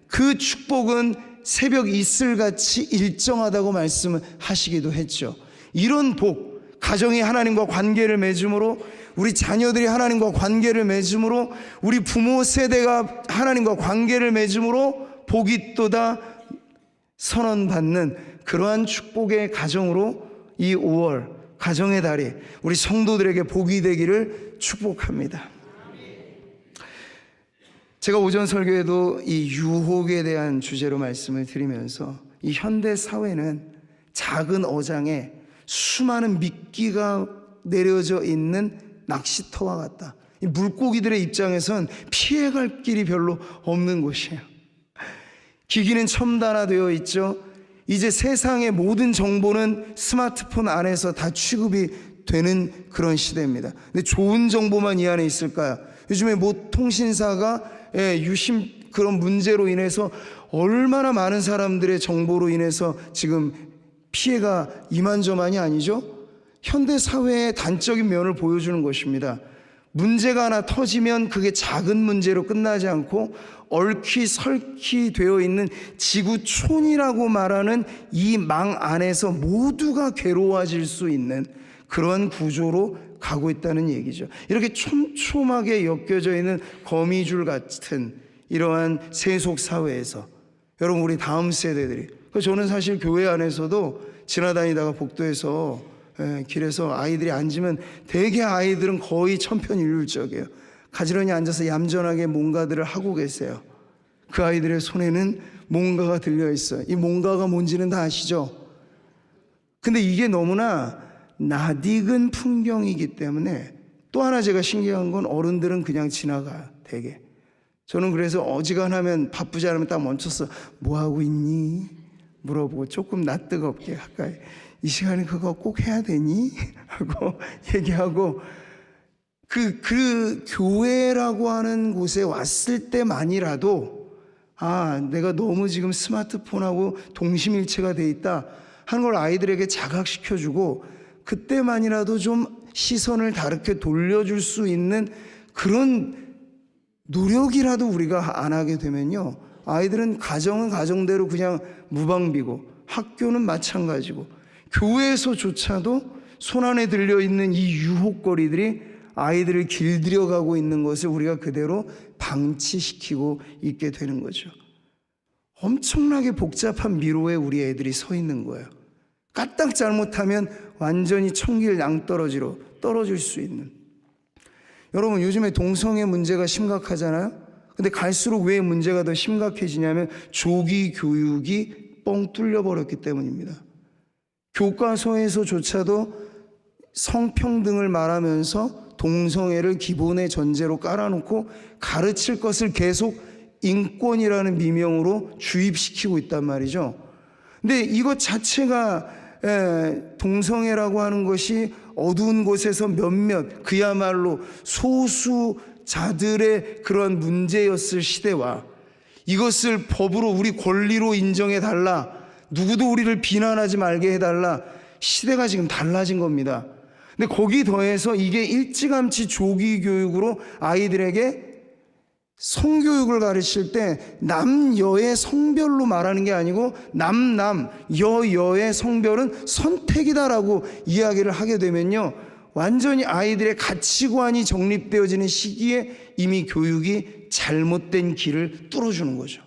그 축복은 새벽 이슬같이 일정하다고 말씀을 하시기도 했죠. 이런 복, 가정이 하나님과 관계를 맺음으로, 우리 자녀들이 하나님과 관계를 맺음으로, 우리 부모 세대가 하나님과 관계를 맺음으로 복이 또다 선언받는 그러한 축복의 가정으로 이 5월 가정의 달이 우리 성도들에게 복이 되기를 축복합니다. 제가 오전 설교에도 이 유혹에 대한 주제로 말씀을 드리면서 이 현대 사회는 작은 어장에 수많은 미끼가 내려져 있는 낚시터와 같다. 이 물고기들의 입장에선 피해갈 길이 별로 없는 곳이에요. 기기는 첨단화되어 있죠. 이제 세상의 모든 정보는 스마트폰 안에서 다 취급이 되는 그런 시대입니다. 근데 좋은 정보만 이 안에 있을까요? 요즘에 뭐 통신사가 유심 그런 문제로 인해서 얼마나 많은 사람들의 정보로 인해서 지금 피해가 이만저만이 아니죠. 현대 사회의 단적인 면을 보여주는 것입니다. 문제가 하나 터지면 그게 작은 문제로 끝나지 않고 얽히설키 되어 있는 지구촌이라고 말하는 이 망 안에서 모두가 괴로워질 수 있는 그런 구조로 가고 있다는 얘기죠. 이렇게 촘촘하게 엮여져 있는 거미줄 같은 이러한 세속 사회에서 여러분, 우리 다음 세대들이, 저는 사실 교회 안에서도 지나다니다가 복도에서 길에서 아이들이 앉으면 대개 아이들은 거의 천편일률적이에요. 가지런히 앉아서 얌전하게 뭔가들을 하고 계세요. 그 아이들의 손에는 뭔가가 들려 있어요. 이 뭔가가 뭔지는 다 아시죠? 근데 이게 너무나 낯익은 풍경이기 때문에 또 하나 제가 신기한 건 어른들은 그냥 지나가요, 되게. 저는 그래서 어지간하면 바쁘지 않으면 딱 멈춰서 뭐 하고 있니? 물어보고 조금 낯뜨겁게 가까이 이 시간에 그거 꼭 해야 되니? 하고 얘기하고 그 교회라고 하는 곳에 왔을 때만이라도 내가 너무 지금 스마트폰하고 동심일체가 돼 있다 하는 걸 아이들에게 자각시켜주고 그때만이라도 좀 시선을 다르게 돌려줄 수 있는 그런 노력이라도 우리가 안 하게 되면요, 아이들은 가정은 가정대로 그냥 무방비고 학교는 마찬가지고 교회에서조차도 손안에 들려있는 이 유혹거리들이 아이들을 길들여가고 있는 것을 우리가 그대로 방치시키고 있게 되는 거죠. 엄청나게 복잡한 미로에 우리 애들이 서 있는 거예요. 까딱 잘못하면 완전히 천길 낭떠러지로 떨어질 수 있는. 여러분, 요즘에 동성애 문제가 심각하잖아요. 근데 갈수록 왜 문제가 더 심각해지냐면 조기 교육이 뻥 뚫려버렸기 때문입니다. 교과서에서조차도 성평등을 말하면서 동성애를 기본의 전제로 깔아놓고 가르칠 것을 계속 인권이라는 미명으로 주입시키고 있단 말이죠. 근데 이것 자체가 동성애라고 하는 것이 어두운 곳에서 몇몇 그야말로 소수자들의 그러한 문제였을 시대와 이것을 법으로 우리 권리로 인정해달라, 누구도 우리를 비난하지 말게 해달라, 시대가 지금 달라진 겁니다. 근데 거기 더해서 이게 일찌감치 조기 교육으로 아이들에게 성교육을 가르칠 때 남여의 성별로 말하는 게 아니고 여여의 성별은 선택이다라고 이야기를 하게 되면요, 완전히 아이들의 가치관이 정립되어지는 시기에 이미 교육이 잘못된 길을 뚫어주는 거죠.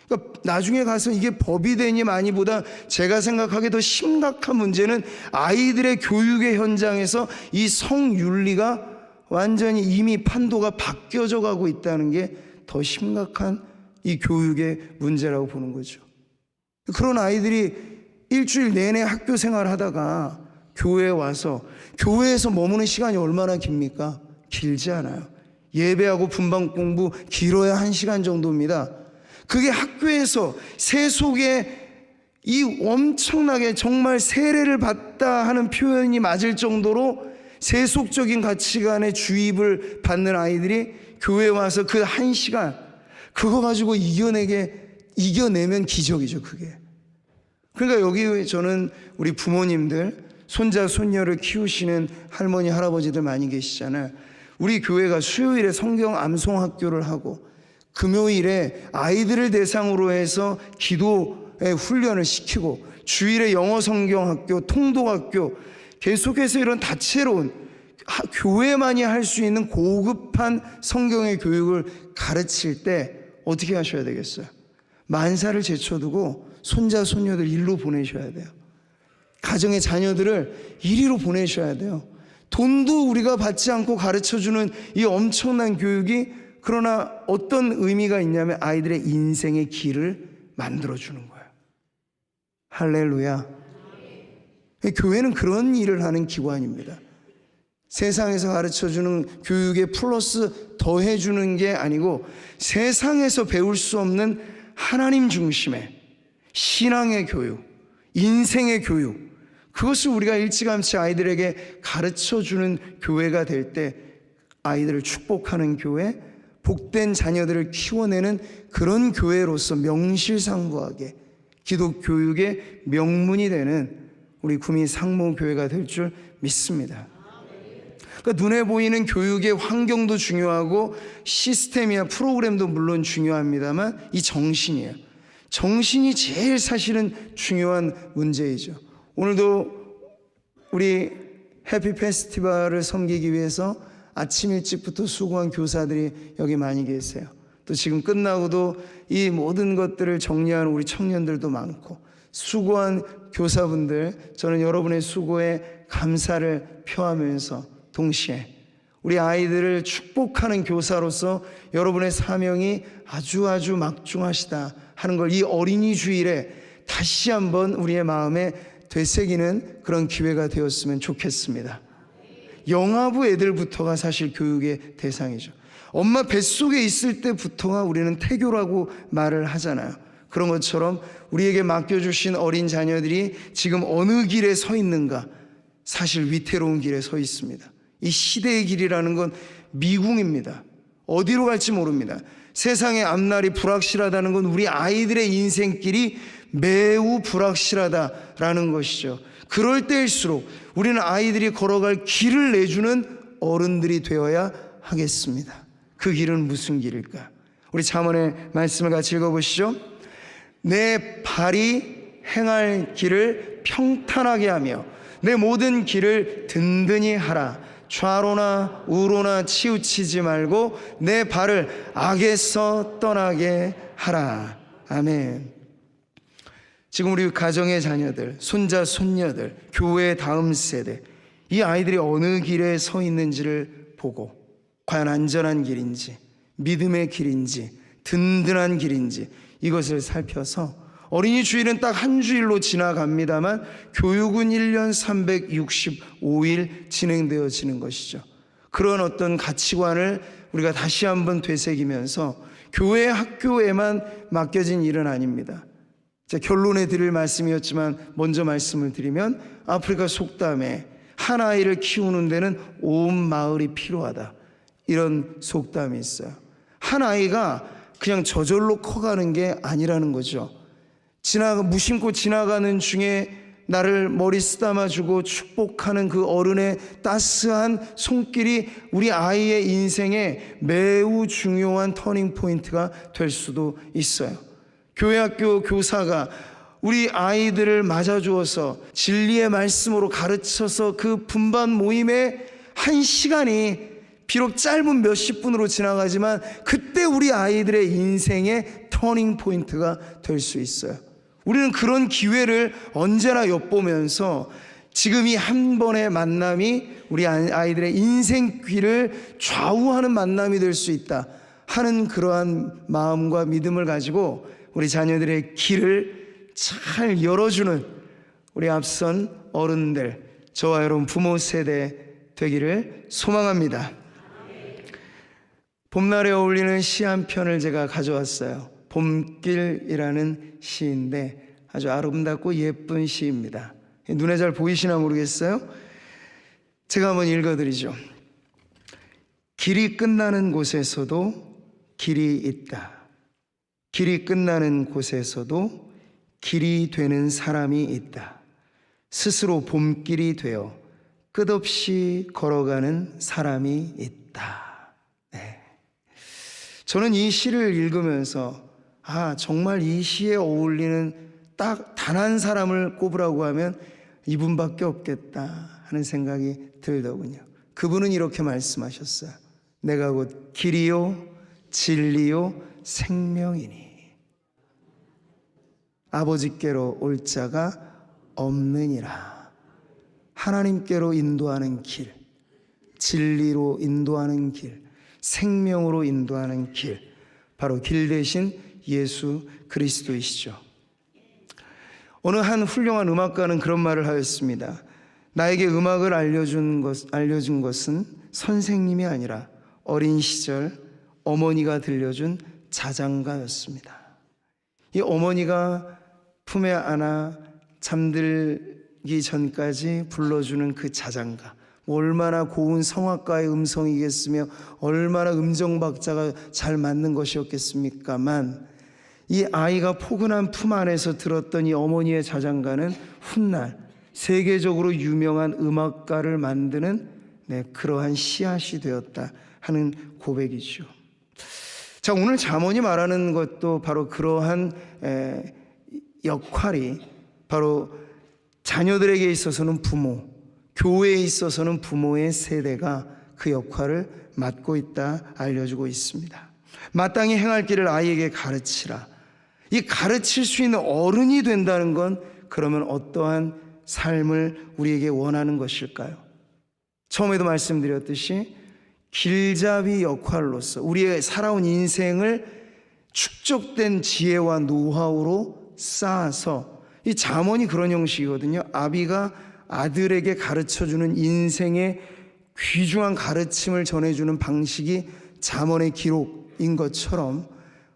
그러니까 나중에 가서 이게 법이 되니 마니보다 제가 생각하기에 더 심각한 문제는 아이들의 교육의 현장에서 이 성윤리가 완전히 이미 판도가 바뀌어져 가고 있다는 게 더 심각한 이 교육의 문제라고 보는 거죠. 그런 아이들이 일주일 내내 학교 생활하다가 교회에 와서, 교회에서 머무는 시간이 얼마나 깁니까? 길지 않아요. 예배하고 분방 공부 길어야 1시간 정도입니다. 그게 학교에서 세속에 이 엄청나게 정말 세례를 받다 하는 표현이 맞을 정도로 세속적인 가치관의 주입을 받는 아이들이 교회에 와서 그 1시간 그거 가지고 이겨내면 기적이죠, 그게. 그러니까 여기 저는 우리 부모님들, 손자, 손녀를 키우시는 할머니, 할아버지들 많이 계시잖아요. 우리 교회가 수요일에 성경 암송 학교를 하고 금요일에 아이들을 대상으로 해서 기도의 훈련을 시키고 주일에 영어 성경 학교, 통독 학교 계속해서 이런 다채로운 교회만이 할 수 있는 고급한 성경의 교육을 가르칠 때 어떻게 하셔야 되겠어요? 만사를 제쳐두고 손자, 손녀들 일로 보내셔야 돼요. 가정의 자녀들을 이리로 보내셔야 돼요. 돈도 우리가 받지 않고 가르쳐주는 이 엄청난 교육이 그러나 어떤 의미가 있냐면 아이들의 인생의 길을 만들어주는 거예요. 할렐루야. 교회는 그런 일을 하는 기관입니다. 세상에서 가르쳐주는 교육에 플러스 더해주는 게 아니고 세상에서 배울 수 없는 하나님 중심의 신앙의 교육, 인생의 교육, 그것을 우리가 일찌감치 아이들에게 가르쳐주는 교회가 될 때 아이들을 축복하는 교회, 복된 자녀들을 키워내는 그런 교회로서 명실상부하게 기독교육의 명문이 되는 우리 구미 상무교회가 될 줄 믿습니다. 그러니까 눈에 보이는 교육의 환경도 중요하고 시스템이나 프로그램도 물론 중요합니다만 이 정신이에요. 정신이 제일 사실은 중요한 문제이죠. 오늘도 우리 해피 페스티벌을 섬기기 위해서 아침 일찍부터 수고한 교사들이 여기 많이 계세요. 또 지금 끝나고도 이 모든 것들을 정리하는 우리 청년들도 많고 수고한 교사분들, 저는 여러분의 수고에 감사를 표하면서 동시에 우리 아이들을 축복하는 교사로서 여러분의 사명이 아주 막중하시다 하는 걸 이 어린이 주일에 다시 한번 우리의 마음에 되새기는 그런 기회가 되었으면 좋겠습니다. 영아부 애들부터가 사실 교육의 대상이죠. 엄마 뱃속에 있을 때부터가 우리는 태교라고 말을 하잖아요. 그런 것처럼 우리에게 맡겨주신 어린 자녀들이 지금 어느 길에 서 있는가, 사실 위태로운 길에 서 있습니다. 이 시대의 길이라는 건 미궁입니다. 어디로 갈지 모릅니다. 세상의 앞날이 불확실하다는 건 우리 아이들의 인생길이 매우 불확실하다라는 것이죠. 그럴 때일수록 우리는 아이들이 걸어갈 길을 내주는 어른들이 되어야 하겠습니다. 그 길은 무슨 길일까? 우리 잠언의 말씀을 같이 읽어보시죠. 내 발이 행할 길을 평탄하게 하며 내 모든 길을 든든히 하라. 좌로나 우로나 치우치지 말고 내 발을 악에서 떠나게 하라. 아멘. 지금 우리 가정의 자녀들, 손자, 손녀들, 교회의 다음 세대, 이 아이들이 어느 길에 서 있는지를 보고 과연 안전한 길인지, 믿음의 길인지, 든든한 길인지 이것을 살펴서 어린이 주일은 딱 한 주일로 지나갑니다만 교육은 1년 365일 진행되어지는 것이죠. 그런 어떤 가치관을 우리가 다시 한번 되새기면서 교회 학교에만 맡겨진 일은 아닙니다. 결론에 드릴 말씀이었지만 먼저 말씀을 드리면 아프리카 속담에 한 아이를 키우는 데는 온 마을이 필요하다, 이런 속담이 있어요. 한 아이가 그냥 저절로 커가는 게 아니라는 거죠. 무심코 지나가는 중에 나를 머리 쓰다마주고 축복하는 그 어른의 따스한 손길이 우리 아이의 인생에 매우 중요한 터닝 포인트가 될 수도 있어요. 교회 학교 교사가 우리 아이들을 맞아주어서 진리의 말씀으로 가르쳐서 그 분반 모임에 1시간이 비록 짧은 몇십 분으로 지나가지만 그때 우리 아이들의 인생의 터닝 포인트가 될 수 있어요. 우리는 그런 기회를 언제나 엿보면서 지금 이 한 번의 만남이 우리 아이들의 인생 길을 좌우하는 만남이 될 수 있다 하는 그러한 마음과 믿음을 가지고 우리 자녀들의 길을 잘 열어주는 우리 앞선 어른들, 저와 여러분 부모 세대 되기를 소망합니다. 봄날에 어울리는 시 한 편을 제가 가져왔어요. 봄길이라는 시인데 아주 아름답고 예쁜 시입니다. 눈에 잘 보이시나 모르겠어요. 제가 한번 읽어드리죠. 길이 끝나는 곳에서도 길이 있다. 길이 끝나는 곳에서도 길이 되는 사람이 있다. 스스로 봄길이 되어 끝없이 걸어가는 사람이 있다. 네. 저는 이 시를 읽으면서 정말 이 시에 어울리는 딱 단 한 사람을 꼽으라고 하면 이분밖에 없겠다 하는 생각이 들더군요. 그분은 이렇게 말씀하셨어요. 내가 곧 길이요 진리요 생명이니 아버지께로 올 자가 없느니라. 하나님께로 인도하는 길, 진리로 인도하는 길, 생명으로 인도하는 길, 바로 길 대신 예수 그리스도이시죠. 어느 한 훌륭한 음악가는 그런 말을 하였습니다. 나에게 음악을 알려준 것은 선생님이 아니라 어린 시절 어머니가 들려준 자장가였습니다. 이 어머니가 품에 안아 잠들기 전까지 불러주는 그 자장가, 얼마나 고운 성악가의 음성이겠으며 얼마나 음정박자가 잘 맞는 것이었겠습니까만, 이 아이가 포근한 품 안에서 들었던 이 어머니의 자장가는 훗날 세계적으로 유명한 음악가를 만드는 그러한 씨앗이 되었다 하는 고백이죠. 자, 오늘 잠언이 말하는 것도 바로 그러한 역할이 바로 자녀들에게 있어서는 부모, 교회에 있어서는 부모의 세대가 그 역할을 맡고 있다 알려주고 있습니다. 마땅히 행할 길을 아이에게 가르치라. 이 가르칠 수 있는 어른이 된다는 건 그러면 어떠한 삶을 우리에게 원하는 것일까요? 처음에도 말씀드렸듯이 길잡이 역할로서 우리의 살아온 인생을 축적된 지혜와 노하우로 쌓아서, 이 잠언이 그런 형식이거든요. 아비가 아들에게 가르쳐주는 인생의 귀중한 가르침을 전해주는 방식이 잠언의 기록인 것처럼,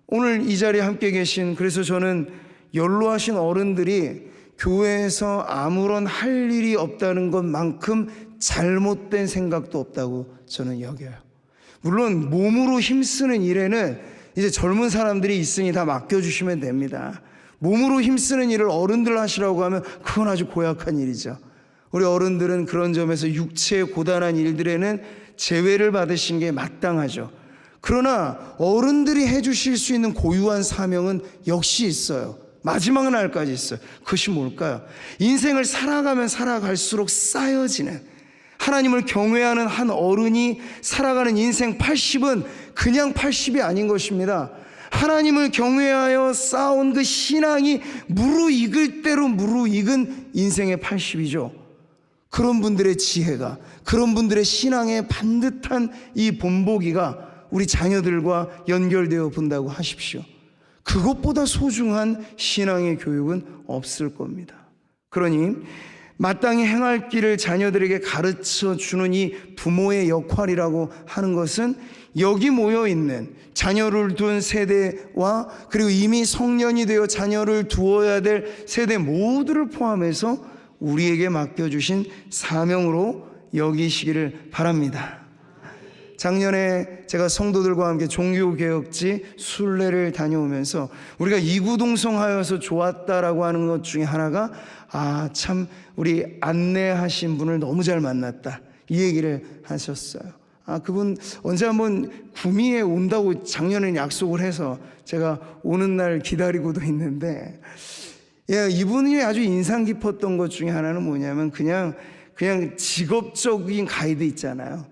오늘 이 자리에 함께 계신, 그래서 저는 연로하신 어른들이 교회에서 아무런 할 일이 없다는 것만큼 잘못된 생각도 없다고 저는 여겨요. 물론 몸으로 힘쓰는 일에는 이제 젊은 사람들이 있으니 다 맡겨주시면 됩니다. 몸으로 힘쓰는 일을 어른들 하시라고 하면 그건 아주 고약한 일이죠. 우리 어른들은 그런 점에서 육체의 고단한 일들에는 제외를 받으신 게 마땅하죠. 그러나 어른들이 해주실 수 있는 고유한 사명은 역시 있어요. 마지막 날까지 있어요. 그것이 뭘까요? 인생을 살아가면 살아갈수록 쌓여지는, 하나님을 경외하는 한 어른이 살아가는 인생 80은 그냥 80이 아닌 것입니다. 하나님을 경외하여 쌓아온 그 신앙이 무르익을 대로 무르익은 인생의 80이죠. 그런 분들의 지혜가, 그런 분들의 신앙의 반듯한 이 본보기가 우리 자녀들과 연결되어 본다고 하십시오. 그것보다 소중한 신앙의 교육은 없을 겁니다. 그러니 마땅히 행할 길을 자녀들에게 가르쳐 주는 이 부모의 역할이라고 하는 것은 여기 모여 있는 자녀를 둔 세대와 그리고 이미 성년이 되어 자녀를 두어야 될 세대 모두를 포함해서 우리에게 맡겨주신 사명으로 여기시기를 바랍니다. 작년에 제가 성도들과 함께 종교개혁지 순례를 다녀오면서 우리가 이구동성하여서 좋았다라고 하는 것 중에 하나가 참 우리 안내하신 분을 너무 잘 만났다, 이 얘기를 하셨어요. 그분 언제 한번 구미에 온다고 작년에 약속을 해서 제가 오는 날 기다리고도 있는데, 이분이 아주 인상 깊었던 것 중에 하나는 뭐냐면 그냥 직업적인 가이드 있잖아요.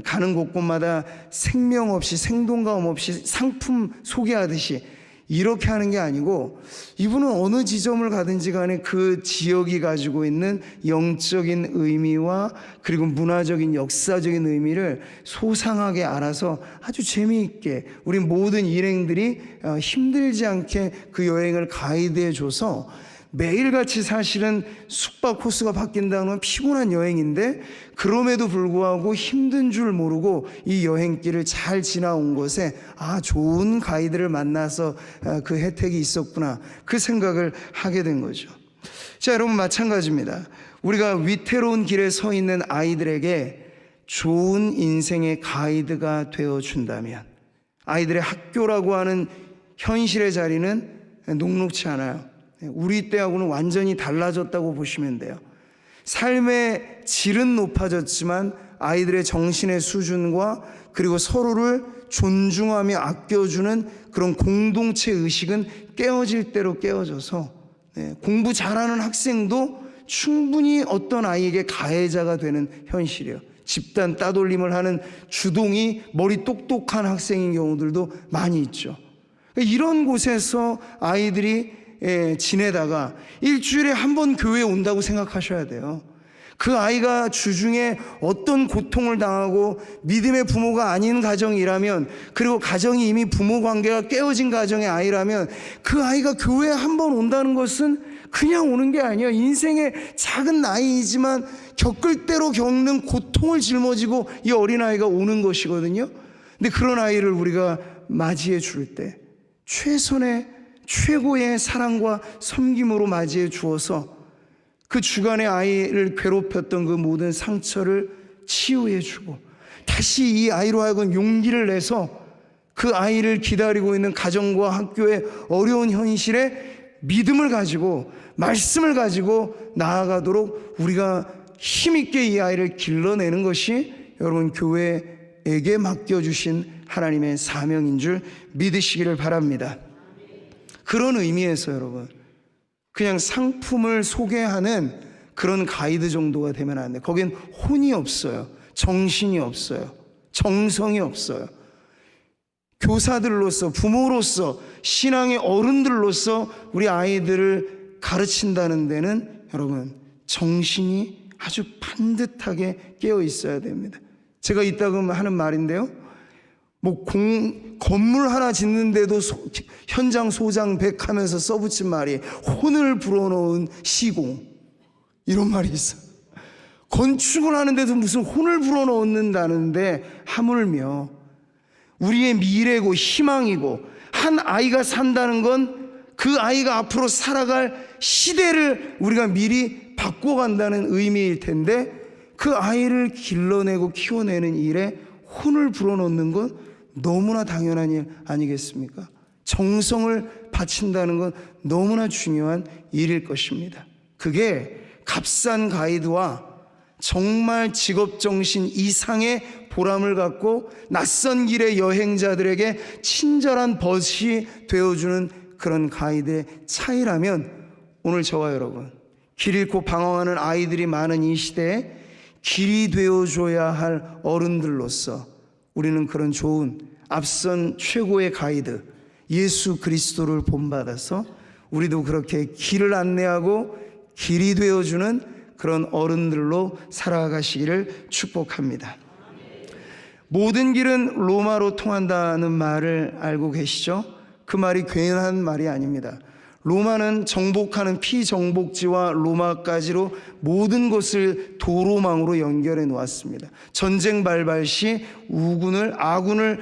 가는 곳곳마다 생명 없이, 생동감 없이 상품 소개하듯이 이렇게 하는 게 아니고, 이분은 어느 지점을 가든지 간에 그 지역이 가지고 있는 영적인 의미와 그리고 문화적인 역사적인 의미를 소상하게 알아서 아주 재미있게 우리 모든 일행들이 힘들지 않게 그 여행을 가이드해 줘서 매일같이 사실은 숙박 코스가 바뀐다는 건 피곤한 여행인데 그럼에도 불구하고 힘든 줄 모르고 이 여행길을 잘 지나온 것에 좋은 가이드를 만나서 그 혜택이 있었구나, 그 생각을 하게 된 거죠. 자, 여러분, 마찬가지입니다. 우리가 위태로운 길에 서 있는 아이들에게 좋은 인생의 가이드가 되어준다면 아이들의 학교라고 하는 현실의 자리는 녹록치 않아요. 우리 때하고는 완전히 달라졌다고 보시면 돼요. 삶의 질은 높아졌지만 아이들의 정신의 수준과 그리고 서로를 존중하며 아껴주는 그런 공동체 의식은 깨어질 대로 깨어져서 공부 잘하는 학생도 충분히 어떤 아이에게 가해자가 되는 현실이에요. 집단 따돌림을 하는 주동이 머리 똑똑한 학생인 경우들도 많이 있죠. 이런 곳에서 아이들이 지내다가 일주일에 한 번 교회에 온다고 생각하셔야 돼요. 그 아이가 주중에 어떤 고통을 당하고 믿음의 부모가 아닌 가정이라면, 그리고 가정이 이미 부모 관계가 깨어진 가정의 아이라면 그 아이가 교회에 한 번 온다는 것은 그냥 오는 게 아니에요. 인생의 작은 나이이지만 겪을 대로 겪는 고통을 짊어지고 이 어린아이가 오는 것이거든요. 근데 그런 아이를 우리가 맞이해 줄 때 최고의 사랑과 섬김으로 맞이해 주어서 그 주간의 아이를 괴롭혔던 그 모든 상처를 치유해 주고 다시 이 아이로 하여금 용기를 내서 그 아이를 기다리고 있는 가정과 학교의 어려운 현실에 믿음을 가지고 말씀을 가지고 나아가도록 우리가 힘있게 이 아이를 길러내는 것이 여러분 교회에게 맡겨주신 하나님의 사명인 줄 믿으시기를 바랍니다. 그런 의미에서 여러분, 그냥 상품을 소개하는 그런 가이드 정도가 되면 안 돼요. 거긴 혼이 없어요. 정신이 없어요. 정성이 없어요. 교사들로서, 부모로서, 신앙의 어른들로서 우리 아이들을 가르친다는 데는 여러분 정신이 아주 반듯하게 깨어 있어야 됩니다. 제가 이따금 하는 말인데요, 건물 하나 짓는데도 현장 소장백 하면서 써붙인 말이 혼을 불어넣은 시공, 이런 말이 있어요. 건축을 하는데도 무슨 혼을 불어넣는다는데, 하물며 우리의 미래고 희망이고 한 아이가 산다는 건 그 아이가 앞으로 살아갈 시대를 우리가 미리 바꿔간다는 의미일 텐데, 그 아이를 길러내고 키워내는 일에 혼을 불어넣는 건 너무나 당연한 일 아니겠습니까? 정성을 바친다는 건 너무나 중요한 일일 것입니다. 그게 값싼 가이드와 정말 직업정신 이상의 보람을 갖고 낯선 길의 여행자들에게 친절한 벗이 되어주는 그런 가이드의 차이라면, 오늘 저와 여러분, 길 잃고 방황하는 아이들이 많은 이 시대에 길이 되어줘야 할 어른들로서 우리는 그런 좋은 앞선 최고의 가이드 예수 그리스도를 본받아서 우리도 그렇게 길을 안내하고 길이 되어주는 그런 어른들로 살아가시기를 축복합니다. 모든 길은 로마로 통한다는 말을 알고 계시죠? 그 말이 괜한 말이 아닙니다. 로마는 정복하는 피정복지와 로마까지로 모든 것을 도로망으로 연결해 놓았습니다. 전쟁 발발 시 아군을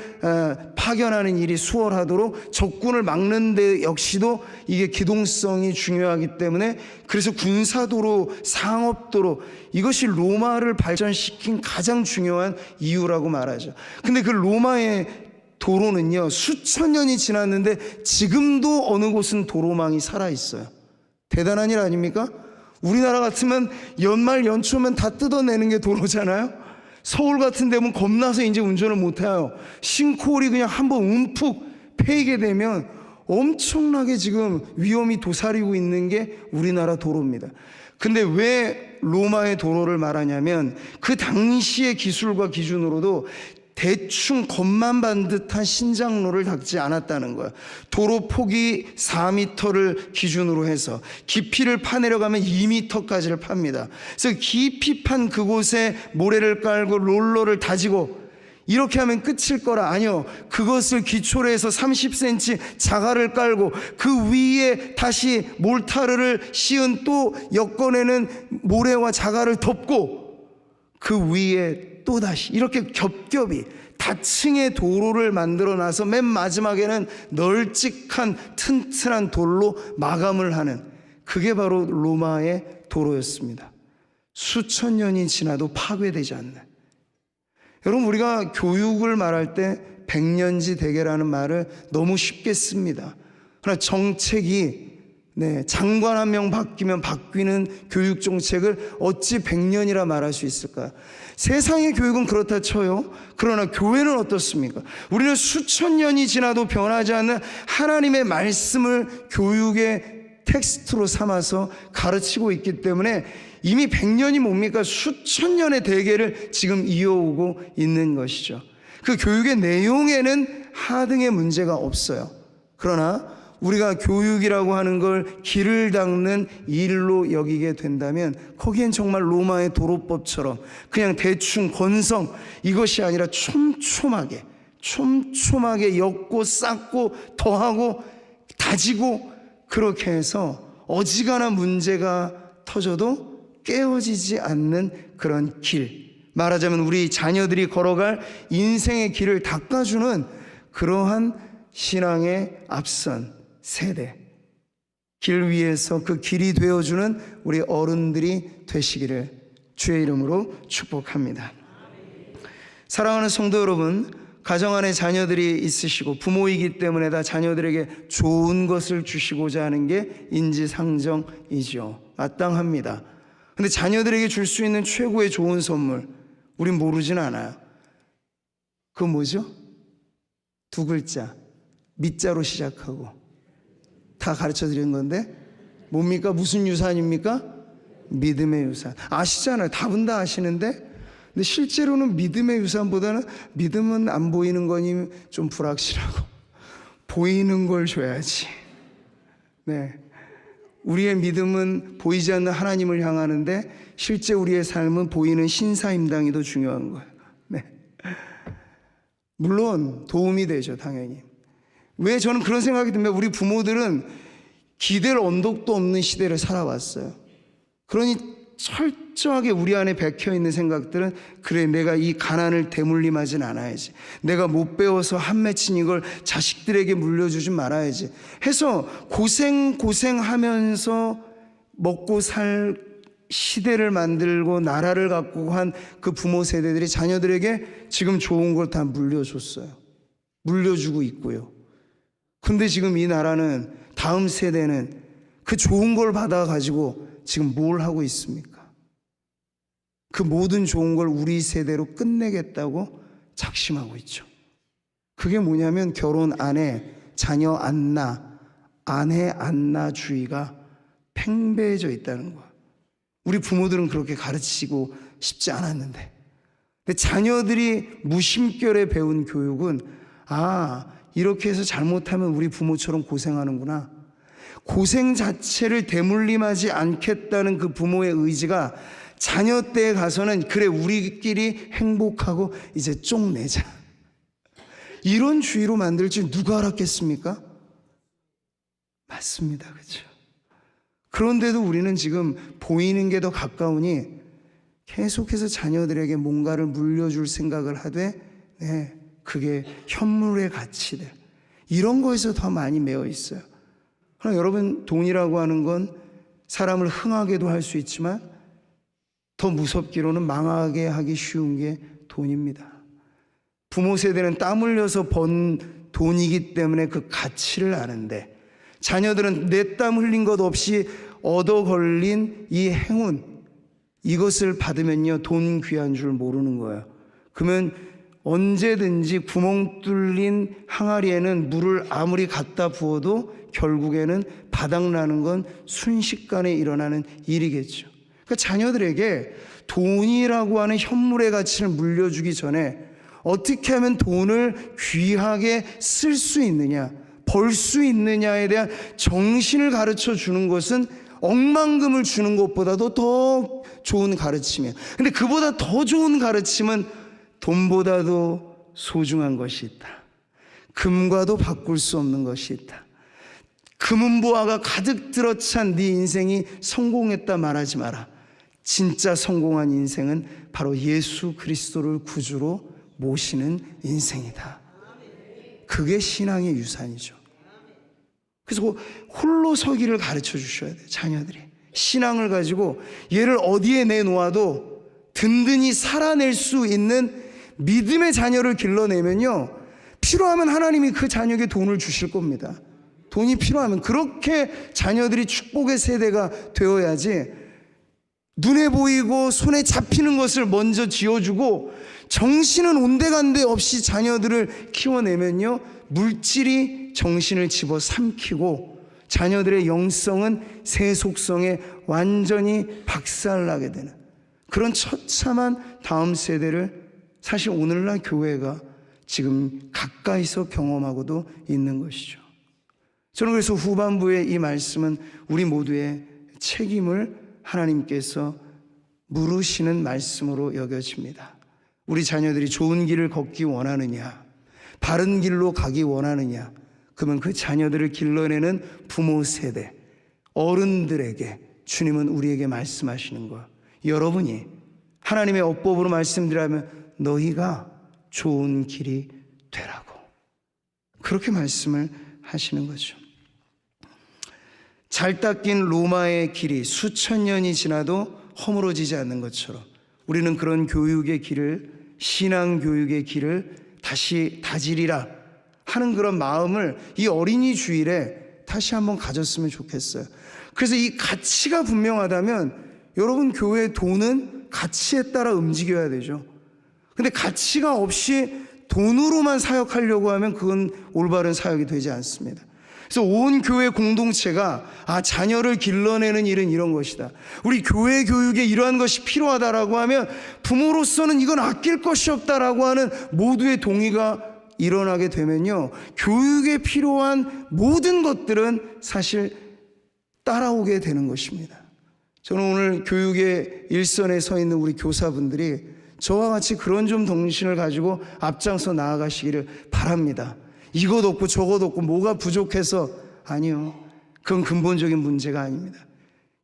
파견하는 일이 수월하도록 적군을 막는 데 역시도 이게 기동성이 중요하기 때문에, 그래서 군사도로, 상업도로, 이것이 로마를 발전시킨 가장 중요한 이유라고 말하죠. 근데 그 로마의 도로는요, 수천 년이 지났는데 지금도 어느 곳은 도로망이 살아있어요. 대단한 일 아닙니까? 우리나라 같으면 연말 연초면 다 뜯어내는 게 도로잖아요. 서울 같은 데면 겁나서 이제 운전을 못해요. 싱크홀이 그냥 한번 움푹 패이게 되면 엄청나게 지금 위험이 도사리고 있는 게 우리나라 도로입니다. 근데 왜 로마의 도로를 말하냐면, 그 당시의 기술과 기준으로도 대충 겉만 반 듯한 신장로를 닦지 않았다는 거예요. 도로 폭이 4m를 기준으로 해서 깊이를 파내려가면 2m까지를 팝니다. 그래서 깊이 판 그곳에 모래를 깔고 롤러를 다지고 이렇게 하면 끝일 거라. 아니요. 그것을 기초로 해서 30cm 자갈을 깔고 그 위에 다시 몰타르를 씌운 또 여건에는 모래와 자갈을 덮고 그 위에 또다시 이렇게 겹겹이 다층의 도로를 만들어 놔서 맨 마지막에는 널찍한 튼튼한 돌로 마감을 하는, 그게 바로 로마의 도로였습니다. 수천 년이 지나도 파괴되지 않는. 여러분, 우리가 교육을 말할 때 백년지 대계라는 말을 너무 쉽게 씁니다. 그러나 정책이 장관 한 명 바뀌면 바뀌는 교육 정책을 어찌 100년이라 말할 수 있을까요? 세상의 교육은 그렇다 쳐요. 그러나 교회는 어떻습니까? 우리는 수천 년이 지나도 변하지 않는 하나님의 말씀을 교육의 텍스트로 삼아서 가르치고 있기 때문에 이미 100년이 뭡니까? 수천 년의 대계를 지금 이어오고 있는 것이죠. 그 교육의 내용에는 하등의 문제가 없어요. 그러나 우리가 교육이라고 하는 걸 길을 닦는 일로 여기게 된다면 거기엔 정말 로마의 도로법처럼 그냥 대충 건성 이것이 아니라 촘촘하게 엮고 쌓고 더하고 다지고, 그렇게 해서 어지간한 문제가 터져도 깨어지지 않는 그런 길, 말하자면 우리 자녀들이 걸어갈 인생의 길을 닦아주는 그러한 신앙의 앞선 세대, 길 위에서 그 길이 되어주는 우리 어른들이 되시기를 주의 이름으로 축복합니다. 사랑하는 성도 여러분, 가정 안에 자녀들이 있으시고 부모이기 때문에 다 자녀들에게 좋은 것을 주시고자 하는 게 인지상정이죠. 마땅합니다. 근데 자녀들에게 줄 수 있는 최고의 좋은 선물, 우린 모르진 않아요. 그건 뭐죠? 두 글자, 밑자로 시작하고 다 가르쳐 드린 건데 뭡니까? 무슨 유산입니까? 믿음의 유산. 아시잖아요. 답은 다 아시는데, 근데 실제로는 믿음의 유산보다는 믿음은 안 보이는 거니 좀 불확실하고 보이는 걸 줘야지. 우리의 믿음은 보이지 않는 하나님을 향하는데 실제 우리의 삶은 보이는 신사임당이 더 중요한 거예요. 물론 도움이 되죠, 당연히. 왜 저는 그런 생각이 듭니다. 우리 부모들은 기댈 언덕도 없는 시대를 살아왔어요. 그러니 철저하게 우리 안에 박혀있는 생각들은, 그래, 내가 이 가난을 대물림하진 않아야지, 내가 못 배워서 한 맺힌 이걸 자식들에게 물려주지 말아야지 해서 고생하면서 먹고 살 시대를 만들고 나라를 가꾸고 한 그 부모 세대들이 자녀들에게 지금 좋은 걸 다 물려줬어요. 물려주고 있고요. 근데 지금 이 나라는, 다음 세대는 그 좋은 걸 받아가지고 지금 뭘 하고 있습니까? 그 모든 좋은 걸 우리 세대로 끝내겠다고 작심하고 있죠. 그게 뭐냐면 결혼 안 해, 자녀 안 낳아, 아내 안 낳아주의가 팽배해져 있다는 거야. 우리 부모들은 그렇게 가르치고 싶지 않았는데, 근데 자녀들이 무심결에 배운 교육은, 이렇게 해서 잘못하면 우리 부모처럼 고생하는구나. 고생 자체를 대물림하지 않겠다는 그 부모의 의지가 자녀 때에 가서는, 그래, 우리끼리 행복하고 이제 쪽내자, 이런 주의로 만들 줄 누가 알았겠습니까? 맞습니다. 그렇죠? 그런데도 우리는 지금 보이는 게 더 가까우니 계속해서 자녀들에게 뭔가를 물려줄 생각을 하되, 그게 현물의 가치들, 이런 거에서 더 많이 매여 있어요. 그러나 여러분, 돈이라고 하는 건 사람을 흥하게도 할 수 있지만 더 무섭기로는 망하게 하기 쉬운 게 돈입니다. 부모 세대는 땀 흘려서 번 돈이기 때문에 그 가치를 아는데, 자녀들은 내 땀 흘린 것 없이 얻어 걸린 이 행운, 이것을 받으면요 돈 귀한 줄 모르는 거예요. 그러면 언제든지 구멍 뚫린 항아리에는 물을 아무리 갖다 부어도 결국에는 바닥나는 건 순식간에 일어나는 일이겠죠. 그러니까 자녀들에게 돈이라고 하는 현물의 가치를 물려주기 전에 어떻게 하면 돈을 귀하게 쓸 수 있느냐, 벌 수 있느냐에 대한 정신을 가르쳐 주는 것은 억만금을 주는 것보다도 더 좋은 가르침이에요. 근데 그보다 더 좋은 가르침은 돈보다도 소중한 것이 있다. 금과도 바꿀 수 없는 것이 있다. 금은보화가 가득 들어찬 네 인생이 성공했다 말하지 마라. 진짜 성공한 인생은 바로 예수 그리스도를 구주로 모시는 인생이다. 그게 신앙의 유산이죠. 그래서 홀로 서기를 가르쳐 주셔야 돼요. 자녀들이 신앙을 가지고 얘를 어디에 내놓아도 든든히 살아낼 수 있는 믿음의 자녀를 길러내면요, 필요하면 하나님이 그 자녀에게 돈을 주실 겁니다. 돈이 필요하면. 그렇게 자녀들이 축복의 세대가 되어야지, 눈에 보이고 손에 잡히는 것을 먼저 쥐어주고 정신은 온데간데 없이 자녀들을 키워내면요, 물질이 정신을 집어삼키고 자녀들의 영성은 세속성에 완전히 박살나게 되는 그런 처참한 다음 세대를 사실 오늘날 교회가 지금 가까이서 경험하고도 있는 것이죠. 저는 그래서 후반부의 이 말씀은 우리 모두의 책임을 하나님께서 물으시는 말씀으로 여겨집니다. 우리 자녀들이 좋은 길을 걷기 원하느냐, 바른 길로 가기 원하느냐, 그러면 그 자녀들을 길러내는 부모 세대, 어른들에게 주님은 우리에게 말씀하시는 거야. 여러분이 하나님의 어법으로 말씀드리면 너희가 좋은 길이 되라고, 그렇게 말씀을 하시는 거죠. 잘 닦인 로마의 길이 수천 년이 지나도 허물어지지 않는 것처럼 우리는 그런 교육의 길을, 신앙 교육의 길을 다시 다지리라 하는 그런 마음을 이 어린이 주일에 다시 한번 가졌으면 좋겠어요. 그래서 이 가치가 분명하다면 여러분, 교회 돈은 가치에 따라 움직여야 되죠. 근데 가치가 없이 돈으로만 사역하려고 하면 그건 올바른 사역이 되지 않습니다. 그래서 온 교회 공동체가 자녀를 길러내는 일은 이런 것이다, 우리 교회 교육에 이러한 것이 필요하다라고 하면 부모로서는 이건 아낄 것이 없다라고 하는 모두의 동의가 일어나게 되면요, 교육에 필요한 모든 것들은 사실 따라오게 되는 것입니다. 저는 오늘 교육의 일선에 서 있는 우리 교사분들이 저와 같이 그런 좀 정신을 가지고 앞장서 나아가시기를 바랍니다. 이것 없고 저것 없고 뭐가 부족해서, 아니요, 그건 근본적인 문제가 아닙니다.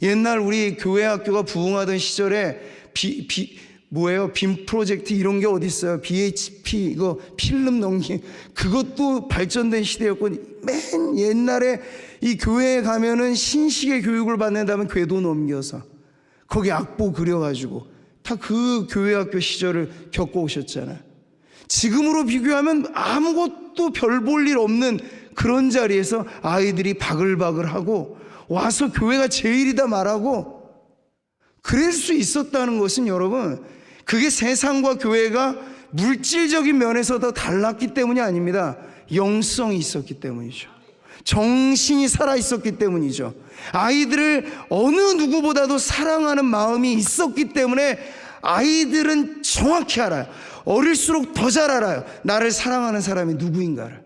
옛날 우리 교회 학교가 부흥하던 시절에 빔 프로젝트 이런 게 어디 있어요? BHP 이거 필름 넘기, 그것도 발전된 시대였고, 맨 옛날에 이 교회에 가면은 신식의 교육을 받는다면 궤도 넘겨서 거기 악보 그려가지고 다 그 교회 학교 시절을 겪어오셨잖아요. 지금으로 비교하면 아무것도 별 볼 일 없는 그런 자리에서 아이들이 바글바글하고 와서 교회가 제일이다 말하고 그럴 수 있었다는 것은, 여러분, 그게 세상과 교회가 물질적인 면에서 더 달랐기 때문이 아닙니다. 영성이 있었기 때문이죠. 정신이 살아있었기 때문이죠. 아이들을 어느 누구보다도 사랑하는 마음이 있었기 때문에 아이들은 정확히 알아요. 어릴수록 더 잘 알아요. 나를 사랑하는 사람이 누구인가를.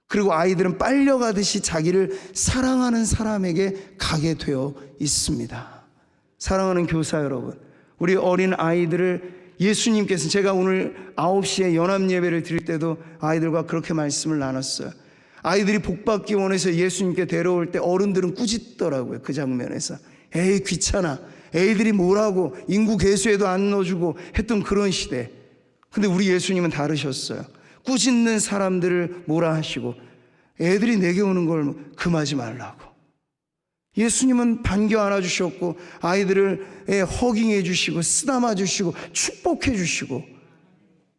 그리고 아이들은 빨려가듯이 자기를 사랑하는 사람에게 가게 되어 있습니다. 사랑하는 교사 여러분, 우리 어린 아이들을 예수님께서, 제가 오늘 9시에 연합예배를 드릴 때도 아이들과 그렇게 말씀을 나눴어요. 아이들이 복받기 원해서 예수님께 데려올 때 어른들은 꾸짖더라고요. 그 장면에서 에이 귀찮아, 애들이 뭐라고, 인구 개수에도 안 넣어주고 했던 그런 시대. 근데 우리 예수님은 다르셨어요. 꾸짖는 사람들을 뭐라 하시고 애들이 내게 오는 걸 금하지 말라고. 예수님은 반겨 안아주셨고 아이들을 허깅해 주시고 쓰다마 주시고 축복해 주시고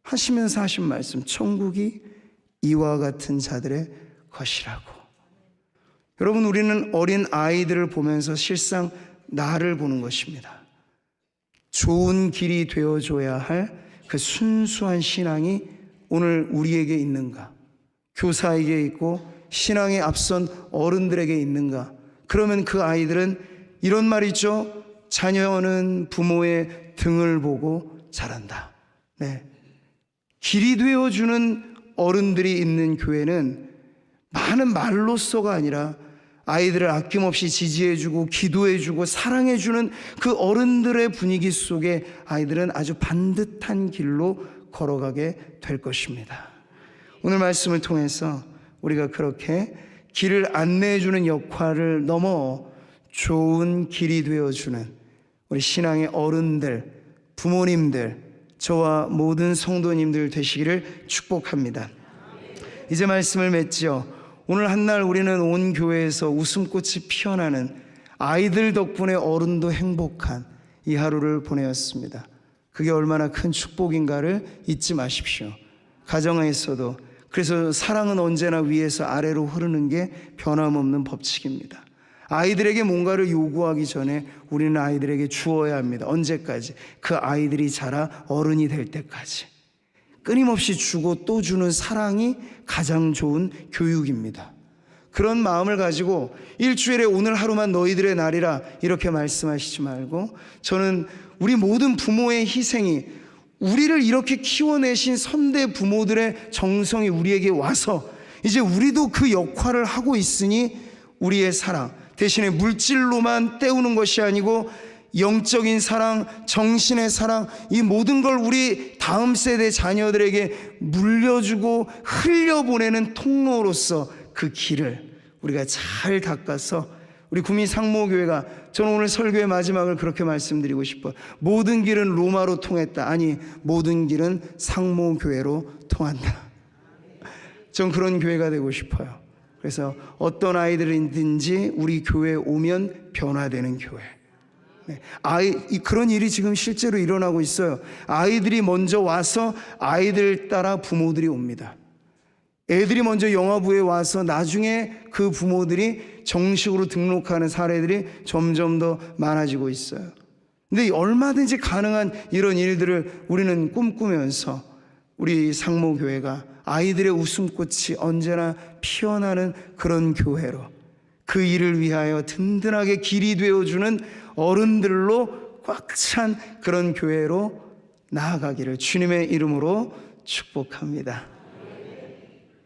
하시면서 하신 말씀, 천국이 이와 같은 자들의 것이라고. 여러분, 우리는 어린 아이들을 보면서 실상 나를 보는 것입니다. 좋은 길이 되어줘야 할 그 순수한 신앙이 오늘 우리에게 있는가? 교사에게 있고 신앙에 앞선 어른들에게 있는가? 그러면 그 아이들은 이런 말 있죠. 자녀는 부모의 등을 보고 자란다. 네. 길이 되어주는 어른들이 있는 교회는 많은 말로써가 아니라 아이들을 아낌없이 지지해주고 기도해주고 사랑해주는 그 어른들의 분위기 속에 아이들은 아주 반듯한 길로 걸어가게 될 것입니다. 오늘 말씀을 통해서 우리가 그렇게 길을 안내해주는 역할을 넘어 좋은 길이 되어주는 우리 신앙의 어른들, 부모님들, 저와 모든 성도님들 되시기를 축복합니다. 이제 말씀을 맺지요. 오늘 한날 우리는 온 교회에서 웃음꽃이 피어나는 아이들 덕분에 어른도 행복한 이 하루를 보내었습니다. 그게 얼마나 큰 축복인가를 잊지 마십시오. 가정에서도. 그래서 사랑은 언제나 위에서 아래로 흐르는 게 변함없는 법칙입니다. 아이들에게 뭔가를 요구하기 전에 우리는 아이들에게 주어야 합니다. 언제까지? 그 아이들이 자라 어른이 될 때까지. 끊임없이 주고 또 주는 사랑이 가장 좋은 교육입니다. 그런 마음을 가지고 일주일에 오늘 하루만 너희들의 날이라 이렇게 말씀하시지 말고, 저는 우리 모든 부모의 희생이, 우리를 이렇게 키워내신 선대 부모들의 정성이 우리에게 와서 이제 우리도 그 역할을 하고 있으니 우리의 사랑, 대신에 물질로만 때우는 것이 아니고 영적인 사랑, 정신의 사랑, 이 모든 걸 우리 다음 세대 자녀들에게 물려주고 흘려보내는 통로로서 그 길을 우리가 잘 닦아서 우리 구미 상모교회가, 저는 오늘 설교의 마지막을 그렇게 말씀드리고 싶어요. 모든 길은 로마로 통했다. 아니, 모든 길은 상모교회로 통한다. 전 그런 교회가 되고 싶어요. 그래서 어떤 아이들이든지 우리 교회에 오면 변화되는 교회. 네. 그런 일이 지금 실제로 일어나고 있어요. 아이들이 먼저 와서 아이들 따라 부모들이 옵니다. 애들이 먼저 영화부에 와서 나중에 그 부모들이 정식으로 등록하는 사례들이 점점 더 많아지고 있어요. 근데 얼마든지 가능한 이런 일들을 우리는 꿈꾸면서 우리 상모교회가 아이들의 웃음꽃이 언제나 피어나는 그런 교회로, 그 일을 위하여 든든하게 길이 되어주는 어른들로 꽉 찬 그런 교회로 나아가기를 주님의 이름으로 축복합니다.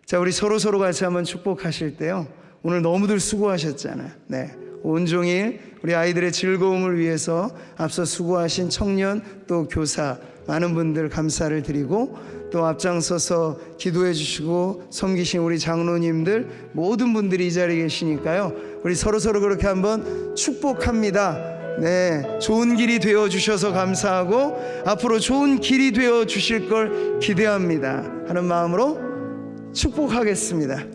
자, 우리 서로 같이 한번 축복하실 때요, 오늘 너무들 수고하셨잖아요. 네, 온종일 우리 아이들의 즐거움을 위해서 앞서 수고하신 청년, 또 교사, 많은 분들 감사를 드리고, 또 앞장서서 기도해 주시고 섬기신 우리 장로님들 모든 분들이 이 자리에 계시니까요, 우리 서로 그렇게 한번 축복합니다. 네, 좋은 길이 되어 주셔서 감사하고 앞으로 좋은 길이 되어 주실 걸 기대합니다 하는 마음으로 축복하겠습니다.